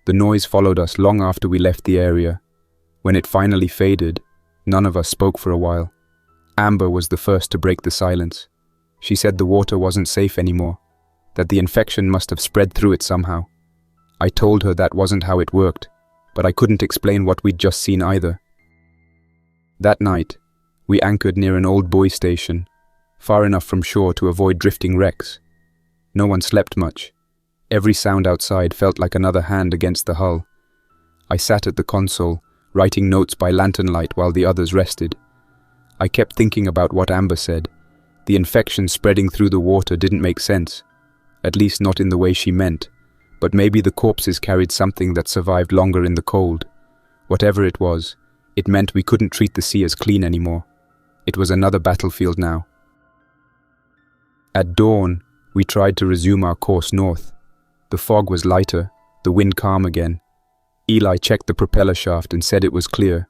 The noise followed us long after we left the area. When it finally faded, none of us spoke for a while. Amber was the first to break the silence. She said the water wasn't safe anymore, that the infection must have spread through it somehow. I told her that wasn't how it worked, but I couldn't explain what we'd just seen either. That night, we anchored near an old buoy station, far enough from shore to avoid drifting wrecks. No one slept much. Every sound outside felt like another hand against the hull. I sat at the console, writing notes by lantern light while the others rested. I kept thinking about what Amber said. The infection spreading through the water didn't make sense, at least not in the way she meant, but maybe the corpses carried something that survived longer in the cold. Whatever it was, it meant we couldn't treat the sea as clean anymore. It was another battlefield now. At dawn, we tried to resume our course north. The fog was lighter, the wind calm again. Eli checked the propeller shaft and said it was clear.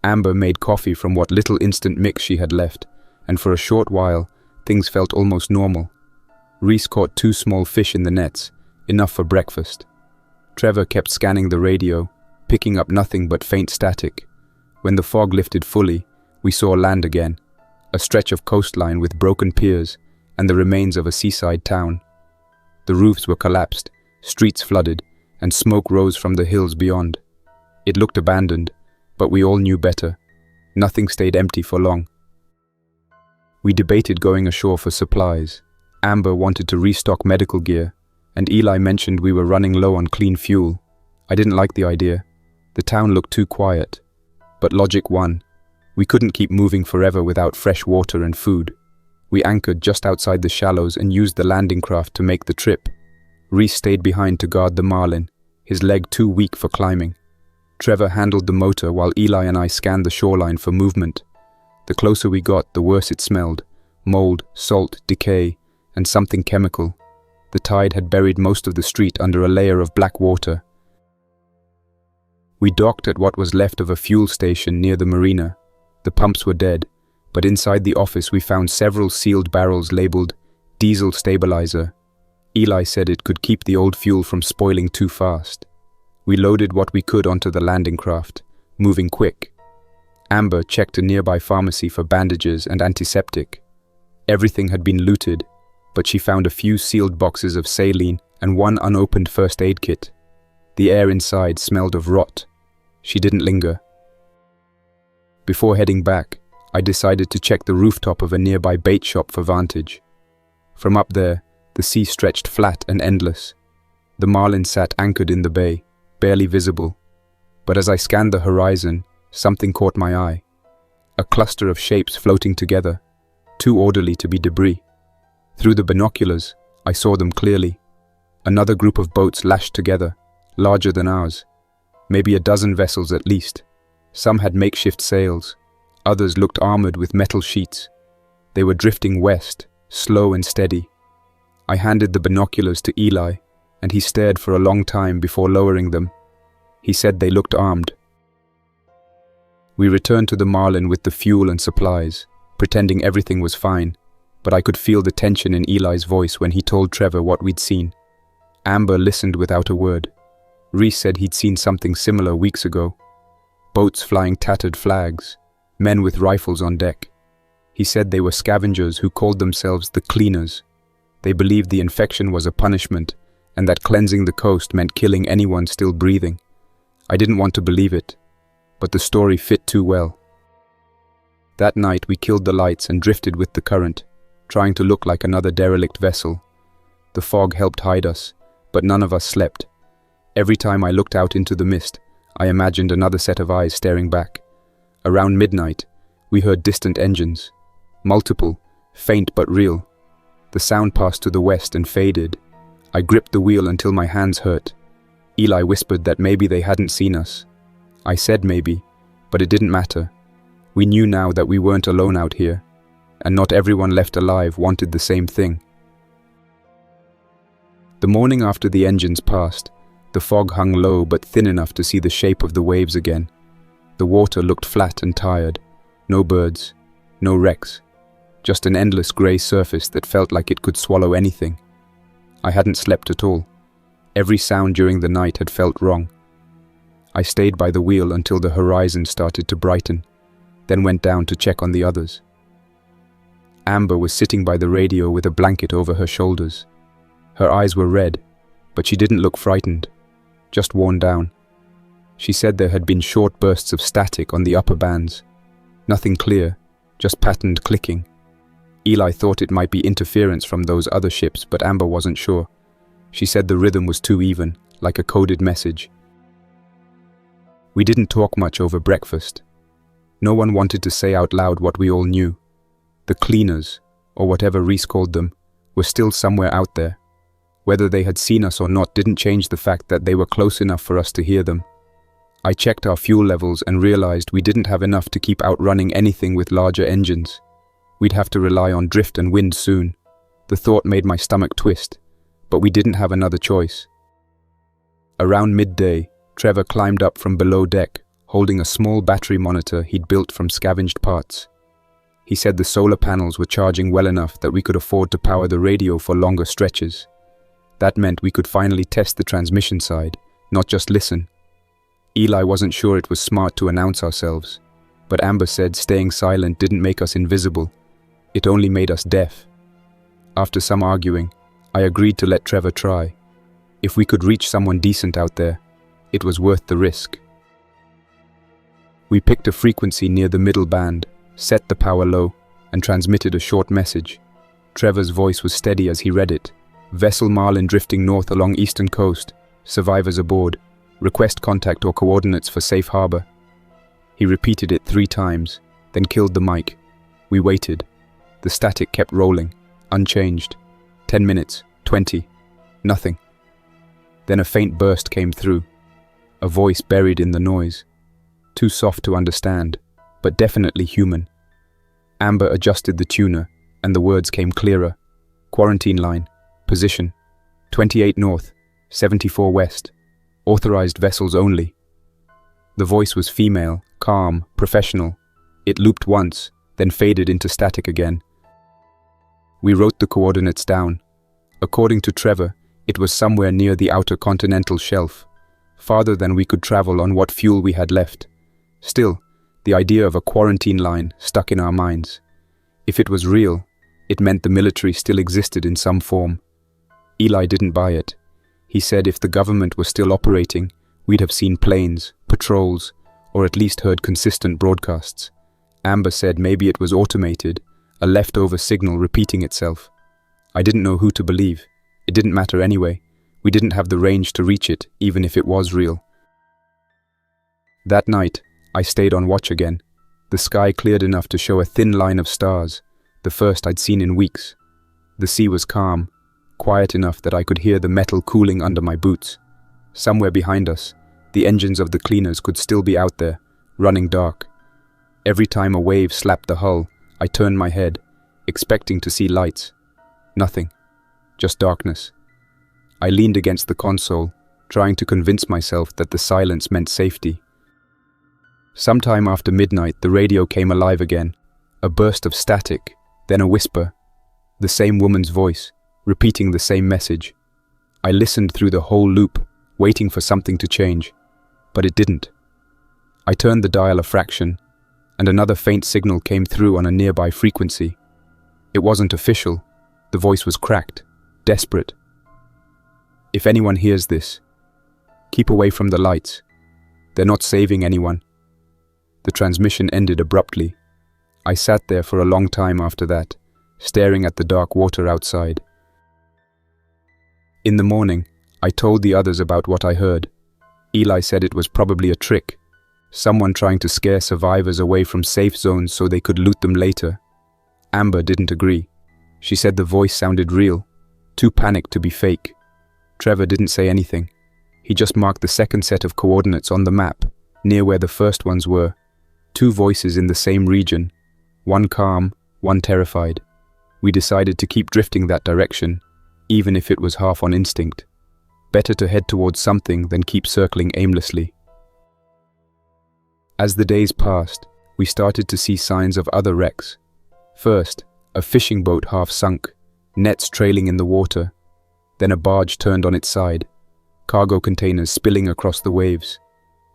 Amber made coffee from what little instant mix she had left, and for a short while, things felt almost normal. Reese caught 2 small fish in the nets, enough for breakfast. Trevor kept scanning the radio, picking up nothing but faint static. When the fog lifted fully, we saw land again, a stretch of coastline with broken piers and the remains of a seaside town. The roofs were collapsed, streets flooded, and smoke rose from the hills beyond. It looked abandoned, but we all knew better. Nothing stayed empty for long. We debated going ashore for supplies. Amber wanted to restock medical gear, and Eli mentioned we were running low on clean fuel. I didn't like the idea. The town looked too quiet. But logic won. We couldn't keep moving forever without fresh water and food. We anchored just outside the shallows and used the landing craft to make the trip. Reese stayed behind to guard the Marlin, his leg too weak for climbing. Trevor handled the motor while Eli and I scanned the shoreline for movement. The closer we got, the worse it smelled. Mold, salt, decay, and something chemical. The tide had buried most of the street under a layer of black water. We docked at what was left of a fuel station near the marina. The pumps were dead, but inside the office we found several sealed barrels labeled diesel stabilizer. Eli said it could keep the old fuel from spoiling too fast. We loaded what we could onto the landing craft, moving quick. Amber checked a nearby pharmacy for bandages and antiseptic. Everything had been looted, but she found a few sealed boxes of saline and 1 unopened first aid kit. The air inside smelled of rot. She didn't linger. Before heading back, I decided to check the rooftop of a nearby bait shop for vantage. From up there, the sea stretched flat and endless. The Marlin sat anchored in the bay, barely visible. But as I scanned the horizon, something caught my eye. A cluster of shapes floating together, too orderly to be debris. Through the binoculars, I saw them clearly. Another group of boats lashed together, larger than ours. Maybe a dozen vessels at least. Some had makeshift sails. Others looked armored with metal sheets. They were drifting west, slow and steady. I handed the binoculars to Eli, and he stared for a long time before lowering them. He said they looked armed. We returned to the Marlin with the fuel and supplies, pretending everything was fine, but I could feel the tension in Eli's voice when he told Trevor what we'd seen. Amber listened without a word. Reese said he'd seen something similar weeks ago. Boats flying tattered flags, men with rifles on deck. He said they were scavengers who called themselves the Cleaners. They believed the infection was a punishment, and that cleansing the coast meant killing anyone still breathing. I didn't want to believe it, but the story fit too well. That night we killed the lights and drifted with the current, trying to look like another derelict vessel. The fog helped hide us, but none of us slept. Every time I looked out into the mist, I imagined another set of eyes staring back. Around midnight, we heard distant engines. Multiple, faint but real. The sound passed to the west and faded. I gripped the wheel until my hands hurt. Eli whispered that maybe they hadn't seen us. I said maybe, but it didn't matter. We knew now that we weren't alone out here, and not everyone left alive wanted the same thing. The morning after the engines passed, the fog hung low but thin enough to see the shape of the waves again. The water looked flat and tired. No birds, no wrecks. Just an endless grey surface that felt like it could swallow anything. I hadn't slept at all. Every sound during the night had felt wrong. I stayed by the wheel until the horizon started to brighten, then went down to check on the others. Amber was sitting by the radio with a blanket over her shoulders. Her eyes were red, but she didn't look frightened, just worn down. She said there had been short bursts of static on the upper bands. Nothing clear, just patterned clicking. Eli thought it might be interference from those other ships, but Amber wasn't sure. She said the rhythm was too even, like a coded message. We didn't talk much over breakfast. No one wanted to say out loud what we all knew. The cleaners, or whatever Reese called them, were still somewhere out there. Whether they had seen us or not didn't change the fact that they were close enough for us to hear them. I checked our fuel levels and realized we didn't have enough to keep outrunning anything with larger engines. We'd have to rely on drift and wind soon. The thought made my stomach twist, but we didn't have another choice. Around midday, Trevor climbed up from below deck, holding a small battery monitor he'd built from scavenged parts. He said the solar panels were charging well enough that we could afford to power the radio for longer stretches. That meant we could finally test the transmission side, not just listen. Eli wasn't sure it was smart to announce ourselves, but Amber said staying silent didn't make us invisible. It only made us deaf. After some arguing, I agreed to let Trevor try. If we could reach someone decent out there, it was worth the risk. We picked a frequency near the middle band, set the power low, and transmitted a short message. Trevor's voice was steady as he read it. Vessel Marlin drifting north along eastern coast. Survivors aboard. Request contact or coordinates for safe harbor. He repeated it 3 times, then killed the mic. We waited. The static kept rolling, unchanged. 10 minutes, 20, nothing. Then a faint burst came through. A voice buried in the noise. Too soft to understand, but definitely human. Amber adjusted the tuner, and the words came clearer. Quarantine line. Position. 28 north, 74 west. Authorized vessels only. The voice was female, calm, professional. It looped once, then faded into static again. We wrote the coordinates down. According to Trevor, it was somewhere near the outer continental shelf, farther than we could travel on what fuel we had left. Still, the idea of a quarantine line stuck in our minds. If it was real, it meant the military still existed in some form. Eli didn't buy it. He said if the government was still operating, we'd have seen planes, patrols, or at least heard consistent broadcasts. Amber said maybe it was automated, a leftover signal repeating itself. I didn't know who to believe. It didn't matter anyway. We didn't have the range to reach it, even if it was real. That night, I stayed on watch again. The sky cleared enough to show a thin line of stars, the first I'd seen in weeks. The sea was calm, quiet enough that I could hear the metal cooling under my boots. Somewhere behind us, the engines of the cleaners could still be out there, running dark. Every time a wave slapped the hull, I turned my head, expecting to see lights. Nothing. Just darkness. I leaned against the console, trying to convince myself that the silence meant safety. Sometime after midnight, the radio came alive again. A burst of static, then a whisper. The same woman's voice, repeating the same message. I listened through the whole loop, waiting for something to change, but it didn't. I turned the dial a fraction, and another faint signal came through on a nearby frequency. It wasn't official. The voice was cracked, desperate. If anyone hears this, keep away from the lights. They're not saving anyone. The transmission ended abruptly. I sat there for a long time after that, staring at the dark water outside. In the morning, I told the others about what I heard. Eli said it was probably a trick, someone trying to scare survivors away from safe zones so they could loot them later. Amber didn't agree. She said the voice sounded real, too panicked to be fake. Trevor didn't say anything. He just marked the second set of coordinates on the map, near where the first ones were. 2 voices in the same region, one calm, one terrified. We decided to keep drifting that direction, even if it was half on instinct. Better to head towards something than keep circling aimlessly. As the days passed, we started to see signs of other wrecks. First, a fishing boat half sunk, nets trailing in the water. Then a barge turned on its side, cargo containers spilling across the waves.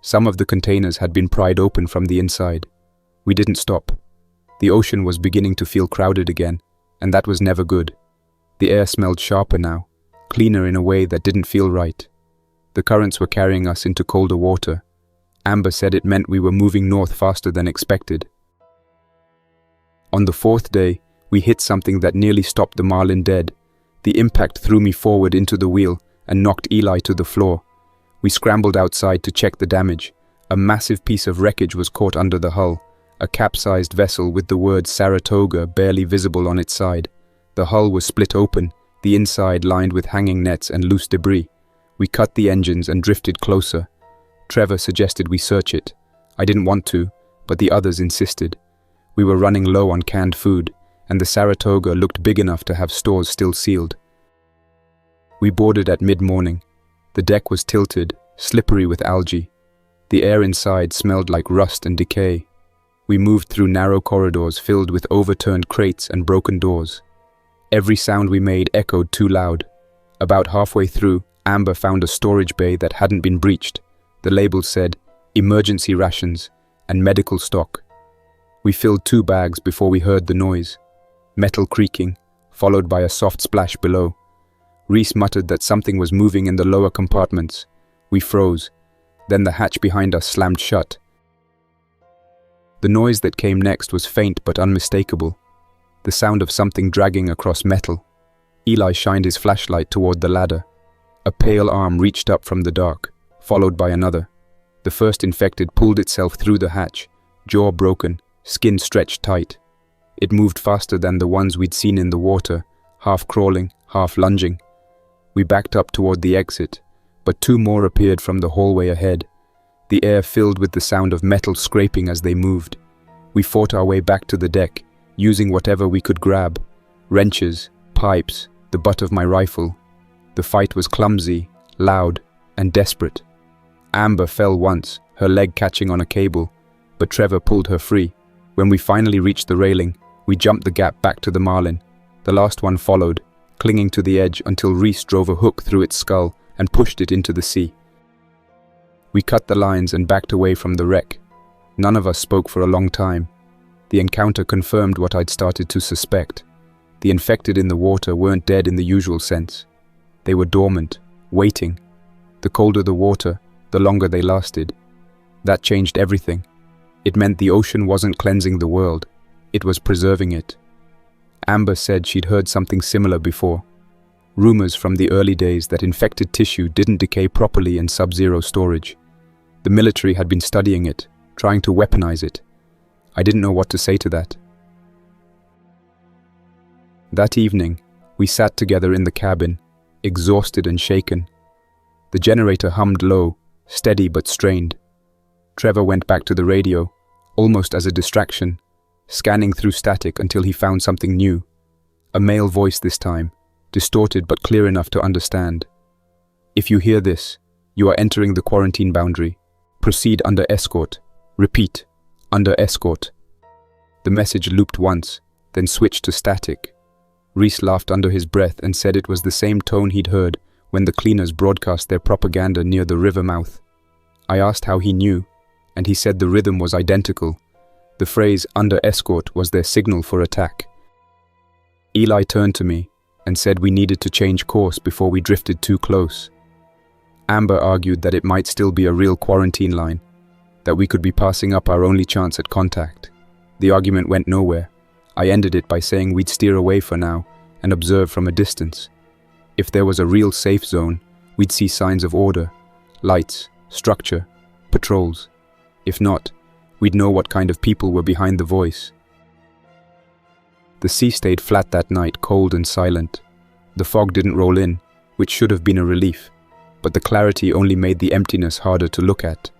Some of the containers had been pried open from the inside. We didn't stop. The ocean was beginning to feel crowded again, and that was never good. The air smelled sharper now, cleaner in a way that didn't feel right. The currents were carrying us into colder water. Amber said it meant we were moving north faster than expected. On the fourth day, we hit something that nearly stopped the Marlin dead. The impact threw me forward into the wheel and knocked Eli to the floor. We scrambled outside to check the damage. A massive piece of wreckage was caught under the hull, a capsized vessel with the word Saratoga barely visible on its side. The hull was split open, the inside lined with hanging nets and loose debris. We cut the engines and drifted closer. Trevor suggested we search it. I didn't want to, but the others insisted. We were running low on canned food, and the Saratoga looked big enough to have stores still sealed. We boarded at mid-morning. The deck was tilted, slippery with algae. The air inside smelled like rust and decay. We moved through narrow corridors filled with overturned crates and broken doors. Every sound we made echoed too loud. About halfway through, Amber found a storage bay that hadn't been breached. The label said, "Emergency rations" and "medical stock." We filled 2 bags before we heard the noise. Metal creaking, followed by a soft splash below. Reese muttered that something was moving in the lower compartments. We froze. Then the hatch behind us slammed shut. The noise that came next was faint but unmistakable. The sound of something dragging across metal. Eli shined his flashlight toward the ladder. A pale arm reached up from the dark, followed by another. The first infected pulled itself through the hatch, jaw broken, skin stretched tight. It moved faster than the ones we'd seen in the water, half crawling, half lunging. We backed up toward the exit, but 2 more appeared from the hallway ahead. The air filled with the sound of metal scraping as they moved. We fought our way back to the deck, using whatever we could grab. Wrenches, pipes, the butt of my rifle. The fight was clumsy, loud, and desperate. Amber fell once, her leg catching on a cable, but Trevor pulled her free. When we finally reached the railing, we jumped the gap back to the Marlin. The last one followed, clinging to the edge until Reese drove a hook through its skull and pushed it into the sea. We cut the lines and backed away from the wreck. None of us spoke for a long time. The encounter confirmed what I'd started to suspect. The infected in the water weren't dead in the usual sense. They were dormant, waiting. The colder the water, the longer they lasted. That changed everything. It meant the ocean wasn't cleansing the world, it was preserving it. Amber said she'd heard something similar before. Rumors from the early days that infected tissue didn't decay properly in sub-zero storage. The military had been studying it, trying to weaponize it. I didn't know what to say to that. That evening, we sat together in the cabin, exhausted and shaken. The generator hummed low, steady but strained. Trevor went back to the radio, almost as a distraction, scanning through static until he found something new. A male voice this time, distorted but clear enough to understand. "If you hear this, you are entering the quarantine boundary. Proceed under escort. Repeat, under escort." The message looped once, then switched to static. Reese laughed under his breath and said it was the same tone he'd heard when the cleaners broadcast their propaganda near the river mouth. I asked how he knew, and he said the rhythm was identical. The phrase "under escort" was their signal for attack. Eli turned to me and said we needed to change course before we drifted too close. Amber argued that it might still be a real quarantine line, that we could be passing up our only chance at contact. The argument went nowhere. I ended it by saying we'd steer away for now and observe from a distance. If there was a real safe zone, we'd see signs of order, lights, structure, patrols. If not, we'd know what kind of people were behind the voice. The sea stayed flat that night, cold and silent. The fog didn't roll in, which should have been a relief, but the clarity only made the emptiness harder to look at.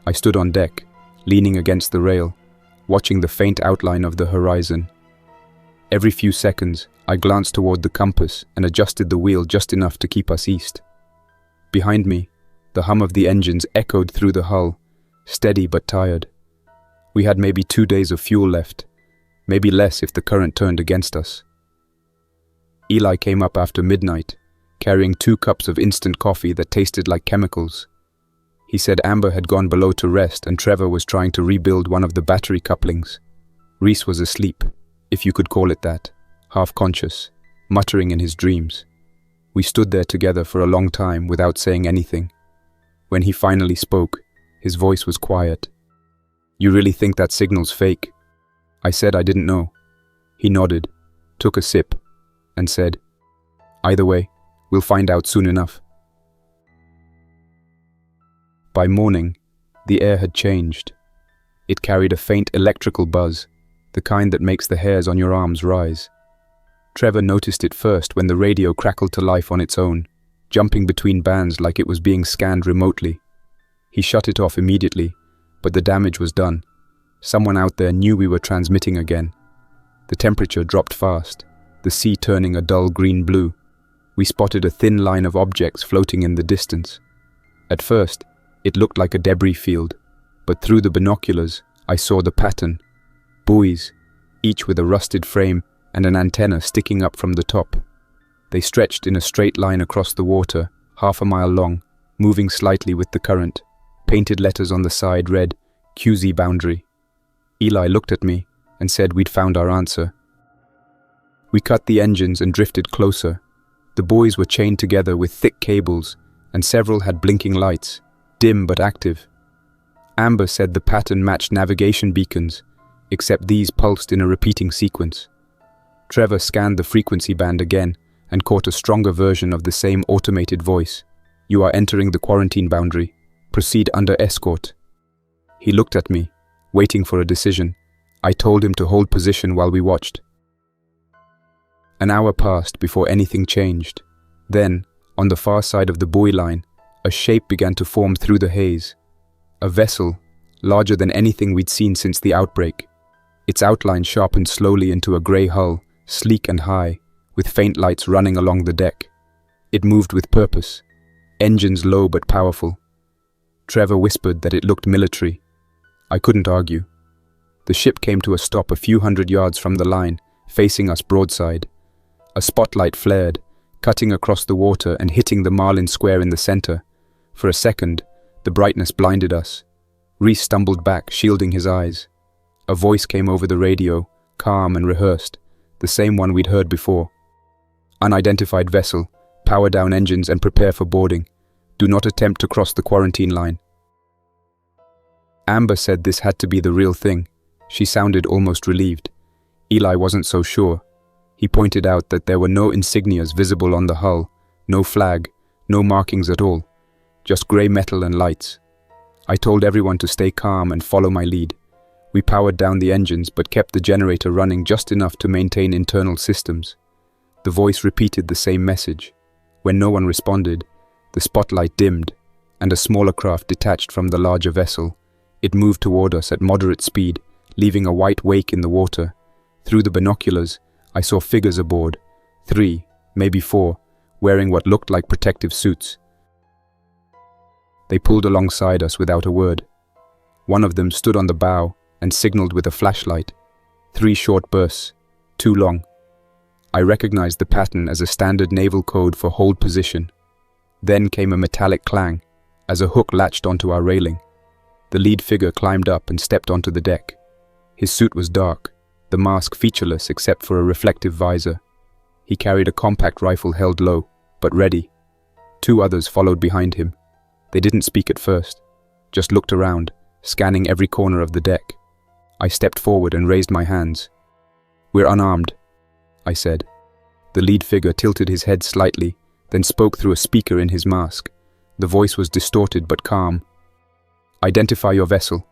I stood on deck, leaning against the rail, watching the faint outline of the horizon. Every few seconds, I glanced toward the compass and adjusted the wheel just enough to keep us east. Behind me, the hum of the engines echoed through the hull, steady but tired. We had maybe 2 days of fuel left, maybe less if the current turned against us. Eli came up after midnight, carrying 2 cups of instant coffee that tasted like chemicals. He said Amber had gone below to rest and Trevor was trying to rebuild one of the battery couplings. Reese was asleep, if you could call it that, half-conscious, muttering in his dreams. We stood there together for a long time without saying anything. When he finally spoke, his voice was quiet. "You really think that signal's fake?" I said I didn't know. He nodded, took a sip, and said, "Either way, we'll find out soon enough." By morning, the air had changed. It carried a faint electrical buzz, the kind that makes the hairs on your arms rise. Trevor noticed it first when the radio crackled to life on its own, jumping between bands like it was being scanned remotely. He shut it off immediately, but the damage was done. Someone out there knew we were transmitting again. The temperature dropped fast, the sea turning a dull green-blue. We spotted a thin line of objects floating in the distance. At first, it looked like a debris field, but through the binoculars, I saw the pattern. Buoys, each with a rusted frame and an antenna sticking up from the top. They stretched in a straight line across the water, half a mile long, moving slightly with the current. Painted letters on the side read, "QZ boundary." Eli looked at me and said we'd found our answer. We cut the engines and drifted closer. The buoys were chained together with thick cables, and several had blinking lights, dim but active. Amber said the pattern matched navigation beacons, except these pulsed in a repeating sequence. Trevor scanned the frequency band again and caught a stronger version of the same automated voice. "You are entering the quarantine boundary. Proceed under escort." He looked at me, waiting for a decision. I told him to hold position while we watched. An hour passed before anything changed. Then, on the far side of the buoy line, a shape began to form through the haze. A vessel, larger than anything we'd seen since the outbreak. Its outline sharpened slowly into a grey hull, sleek and high, with faint lights running along the deck. It moved with purpose, engines low but powerful. Trevor whispered that it looked military. I couldn't argue. The ship came to a stop a few hundred yards from the line, facing us broadside. A spotlight flared, cutting across the water and hitting the Marlin square in the center. For a second, the brightness blinded us. Reese stumbled back, shielding his eyes. A voice came over the radio, calm and rehearsed, the same one we'd heard before. "Unidentified vessel, power down engines and prepare for boarding. Do not attempt to cross the quarantine line." Amber said this had to be the real thing. She sounded almost relieved. Eli wasn't so sure. He pointed out that there were no insignias visible on the hull, no flag, no markings at all, just grey metal and lights. I told everyone to stay calm and follow my lead. We powered down the engines but kept the generator running just enough to maintain internal systems. The voice repeated the same message. When no one responded, the spotlight dimmed, and a smaller craft detached from the larger vessel. It moved toward us at moderate speed, leaving a white wake in the water. Through the binoculars, I saw figures aboard, 3, maybe 4, wearing what looked like protective suits. They pulled alongside us without a word. One of them stood on the bow and signaled with a flashlight. 3 short bursts, too long. I recognized the pattern as a standard naval code for hold position. Then came a metallic clang, as a hook latched onto our railing. The lead figure climbed up and stepped onto the deck. His suit was dark, the mask featureless except for a reflective visor. He carried a compact rifle held low, but ready. 2 others followed behind him. They didn't speak at first, just looked around, scanning every corner of the deck. I stepped forward and raised my hands. "We're unarmed," I said. The lead figure tilted his head slightly, then spoke through a speaker in his mask. The voice was distorted but calm. "Identify your vessel."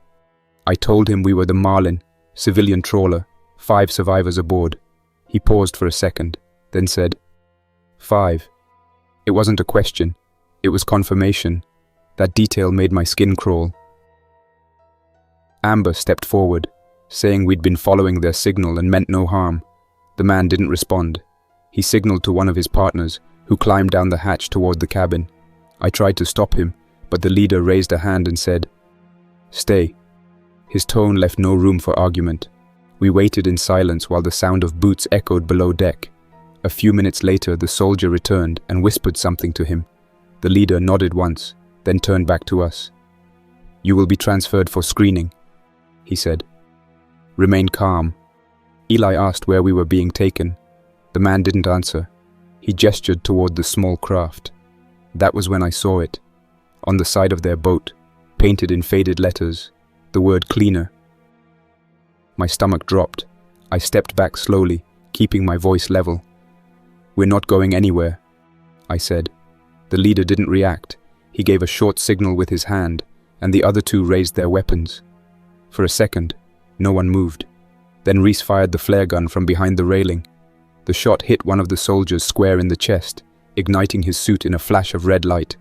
I told him we were the Marlin, civilian trawler, 5 survivors aboard. He paused for a second, then said, 5. It wasn't a question, it was confirmation. That detail made my skin crawl. Amber stepped forward, saying we'd been following their signal and meant no harm. The man didn't respond. He signaled to one of his partners, who climbed down the hatch toward the cabin. I tried to stop him, but the leader raised a hand and said, "Stay." His tone left no room for argument. We waited in silence while the sound of boots echoed below deck. A few minutes later, the soldier returned and whispered something to him. The leader nodded once, then turned back to us. "You will be transferred for screening," he said. Remain calm. Eli asked where we were being taken. The man didn't answer. He gestured toward the small craft. That was when I saw it. On the side of their boat, painted in faded letters, the word cleaner. My stomach dropped. I stepped back slowly, keeping my voice level. We're not going anywhere, I said. The leader didn't react. He gave a short signal with his hand, and the other two raised their weapons. For a second, no one moved. Then Reese fired the flare gun from behind the railing. The shot hit one of the soldiers square in the chest, igniting his suit in a flash of red light.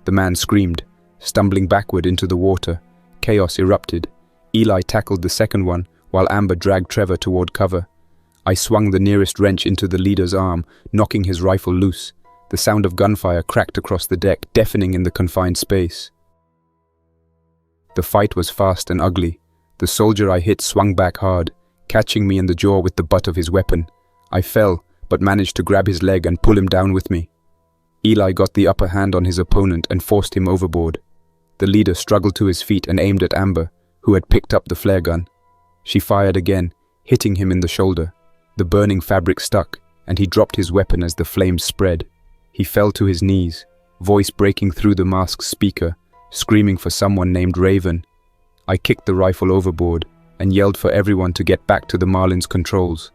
The man screamed, stumbling backward into the water. Chaos erupted. Eli tackled the second one, while Amber dragged Trevor toward cover. I swung the nearest wrench into the leader's arm, knocking his rifle loose. The sound of gunfire cracked across the deck, deafening in the confined space. The fight was fast and ugly. The soldier I hit swung back hard, catching me in the jaw with the butt of his weapon. I fell, but managed to grab his leg and pull him down with me. Eli got the upper hand on his opponent and forced him overboard. The leader struggled to his feet and aimed at Amber, who had picked up the flare gun. She fired again, hitting him in the shoulder. The burning fabric stuck, and he dropped his weapon as the flames spread. He fell to his knees, voice breaking through the mask's speaker, screaming for someone named Raven. I kicked the rifle overboard and yelled for everyone to get back to the Marlin's controls.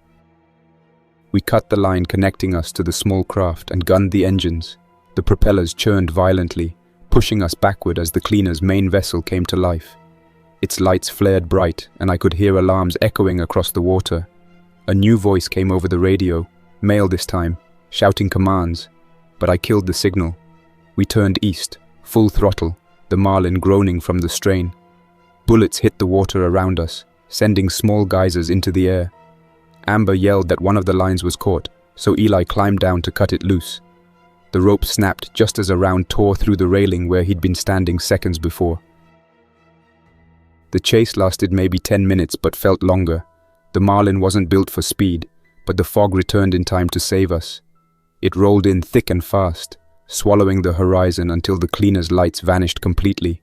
We cut the line connecting us to the small craft and gunned the engines. The propellers churned violently, pushing us backward as the cleaner's main vessel came to life. Its lights flared bright, and I could hear alarms echoing across the water. A new voice came over the radio, male this time, shouting commands, but I killed the signal. We turned east, full throttle, the Marlin groaning from the strain. Bullets hit the water around us, sending small geysers into the air. Amber yelled that one of the lines was caught, so Eli climbed down to cut it loose. The rope snapped just as a round tore through the railing where he'd been standing seconds before. The chase lasted maybe 10 minutes but felt longer. The Marlin wasn't built for speed, but the fog returned in time to save us. It rolled in thick and fast, swallowing the horizon until the cleaner's lights vanished completely.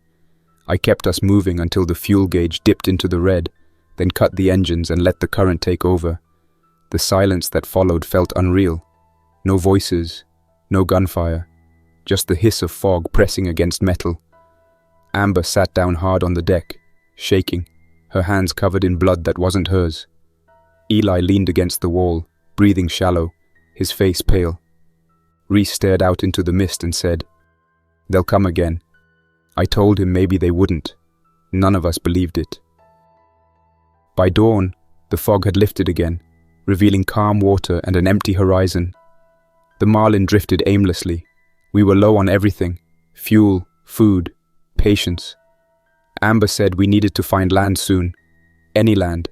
I kept us moving until the fuel gauge dipped into the red, then cut the engines and let the current take over. The silence that followed felt unreal. No voices, no gunfire, just the hiss of fog pressing against metal. Amber sat down hard on the deck, shaking, her hands covered in blood that wasn't hers. Eli leaned against the wall, breathing shallow, his face pale. Reese stared out into the mist and said, "They'll come again." I told him maybe they wouldn't. None of us believed it. By dawn, the fog had lifted again, revealing calm water and an empty horizon. The Marlin drifted aimlessly. We were low on everything: fuel, food, patience. Amber said we needed to find land soon, any land,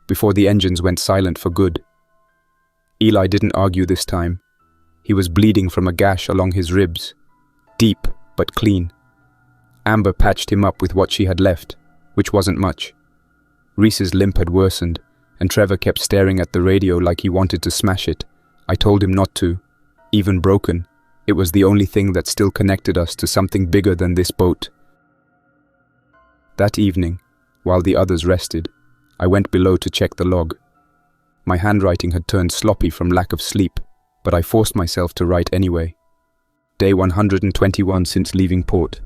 before the engines went silent for good. Eli didn't argue this time. He was bleeding from a gash along his ribs, deep but clean. Amber patched him up with what she had left, which wasn't much. Reese's limp had worsened, and Trevor kept staring at the radio like he wanted to smash it. I told him not to. Even broken, it was the only thing that still connected us to something bigger than this boat. That evening, while the others rested, I went below to check the log. My handwriting had turned sloppy from lack of sleep, but I forced myself to write anyway. Day 121 since leaving port.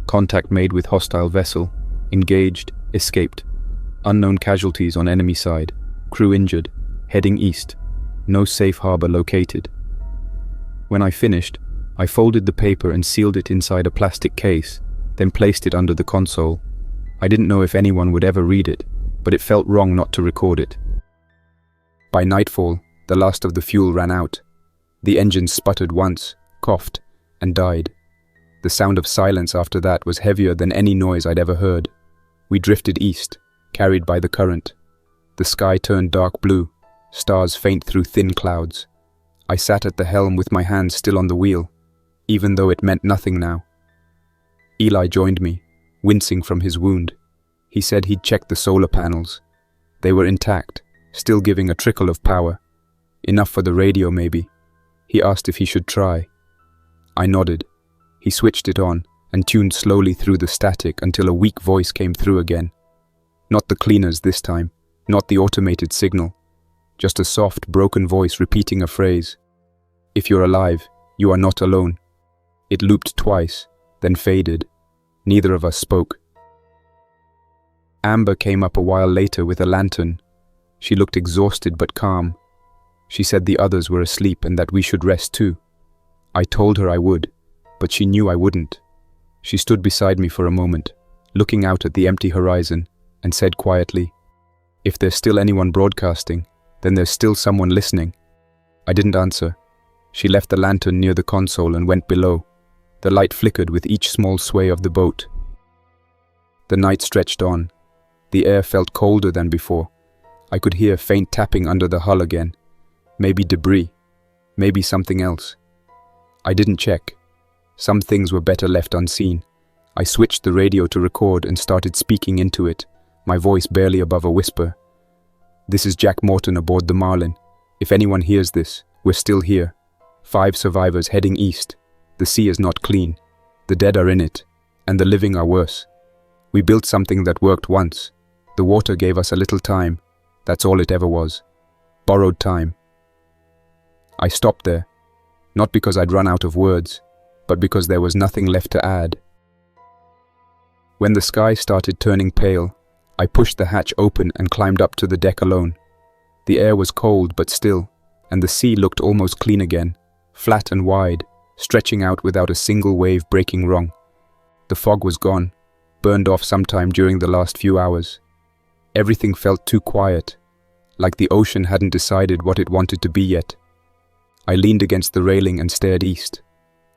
Contact made with hostile vessel. Engaged, escaped. Unknown casualties on enemy side. Crew injured. Heading east. No safe harbor located. When I finished, I folded the paper and sealed it inside a plastic case, then placed it under the console. I didn't know if anyone would ever read it, but it felt wrong not to record it. By nightfall, the last of the fuel ran out. The engines sputtered once, coughed, and died. The sound of silence after that was heavier than any noise I'd ever heard. We drifted east, carried by the current. The sky turned dark blue, stars faint through thin clouds. I sat at the helm with my hands still on the wheel, even though it meant nothing now. Eli joined me, wincing from his wound. He said he'd checked the solar panels. They were intact, still giving a trickle of power. Enough for the radio, maybe. He asked if he should try. I nodded. He switched it on and tuned slowly through the static until a weak voice came through again. Not the cleaners this time, Not the automated signal, just a soft, broken voice repeating a phrase. If you're alive, you are not alone. It looped twice, then faded. Neither of us spoke. Amber came up a while later with a lantern. She looked exhausted but calm. She said the others were asleep and that we should rest too. I told her I would, but she knew I wouldn't. She stood beside me for a moment, looking out at the empty horizon, and said quietly, "If there's still anyone broadcasting, then there's still someone listening." I didn't answer. She left the lantern near the console and went below. The light flickered with each small sway of the boat. The night stretched on. The air felt colder than before. I could hear faint tapping under the hull again. Maybe debris. Maybe something else. I didn't check. Some things were better left unseen. I switched the radio to record and started speaking into it, my voice barely above a whisper. "This is Jack Morton aboard the Marlin. If anyone hears this, we're still here. 5 survivors heading east. The sea is not clean. The dead are in it, and the living are worse. We built something that worked once. The water gave us a little time. That's all it ever was. Borrowed time." I stopped there, not because I'd run out of words, but because there was nothing left to add. When the sky started turning pale, I pushed the hatch open and climbed up to the deck alone. The air was cold but still, and the sea looked almost clean again, flat and wide, stretching out without a single wave breaking wrong. The fog was gone, burned off sometime during the last few hours. Everything felt too quiet, like the ocean hadn't decided what it wanted to be yet. I leaned against the railing and stared east.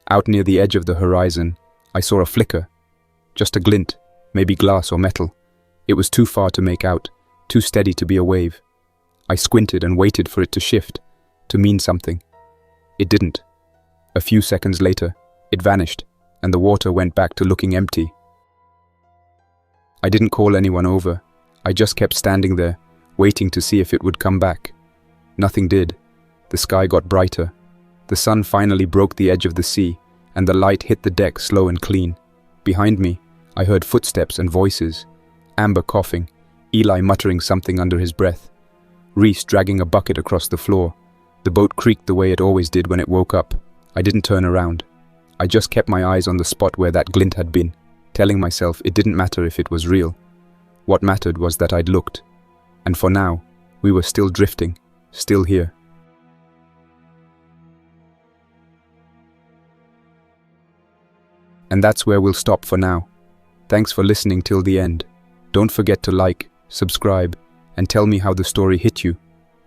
Out near the edge of the horizon, I saw a flicker. Just a glint, maybe glass or metal. It was too far to make out, too steady to be a wave. I squinted and waited for it to shift, to mean something. It didn't. A few seconds later, it vanished, and the water went back to looking empty. I didn't call anyone over. I just kept standing there, waiting to see if it would come back. Nothing did. The sky got brighter. The sun finally broke the edge of the sea, and the light hit the deck slow and clean. Behind me, I heard footsteps and voices. Amber coughing, Eli muttering something under his breath, Reese dragging a bucket across the floor. The boat creaked the way it always did when it woke up. I didn't turn around. I just kept my eyes on the spot where that glint had been, telling myself it didn't matter if it was real. What mattered was that I'd looked. And for now, we were still drifting, still here. And that's where we'll stop for now. Thanks for listening till the end. Don't forget to like, subscribe, and tell me how the story hit you,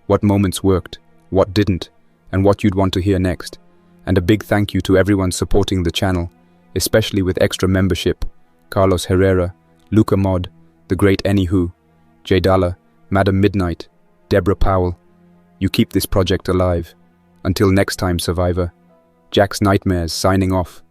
what moments worked, what didn't, and what you'd want to hear next. And a big thank you to everyone supporting the channel, especially with extra membership: Carlos Herrera, Luca Mod, The Great Anywho, Jaydala, Madam Midnight, Deborah Powell. You keep this project alive. Until next time, Survivor. Jack's Nightmares signing off.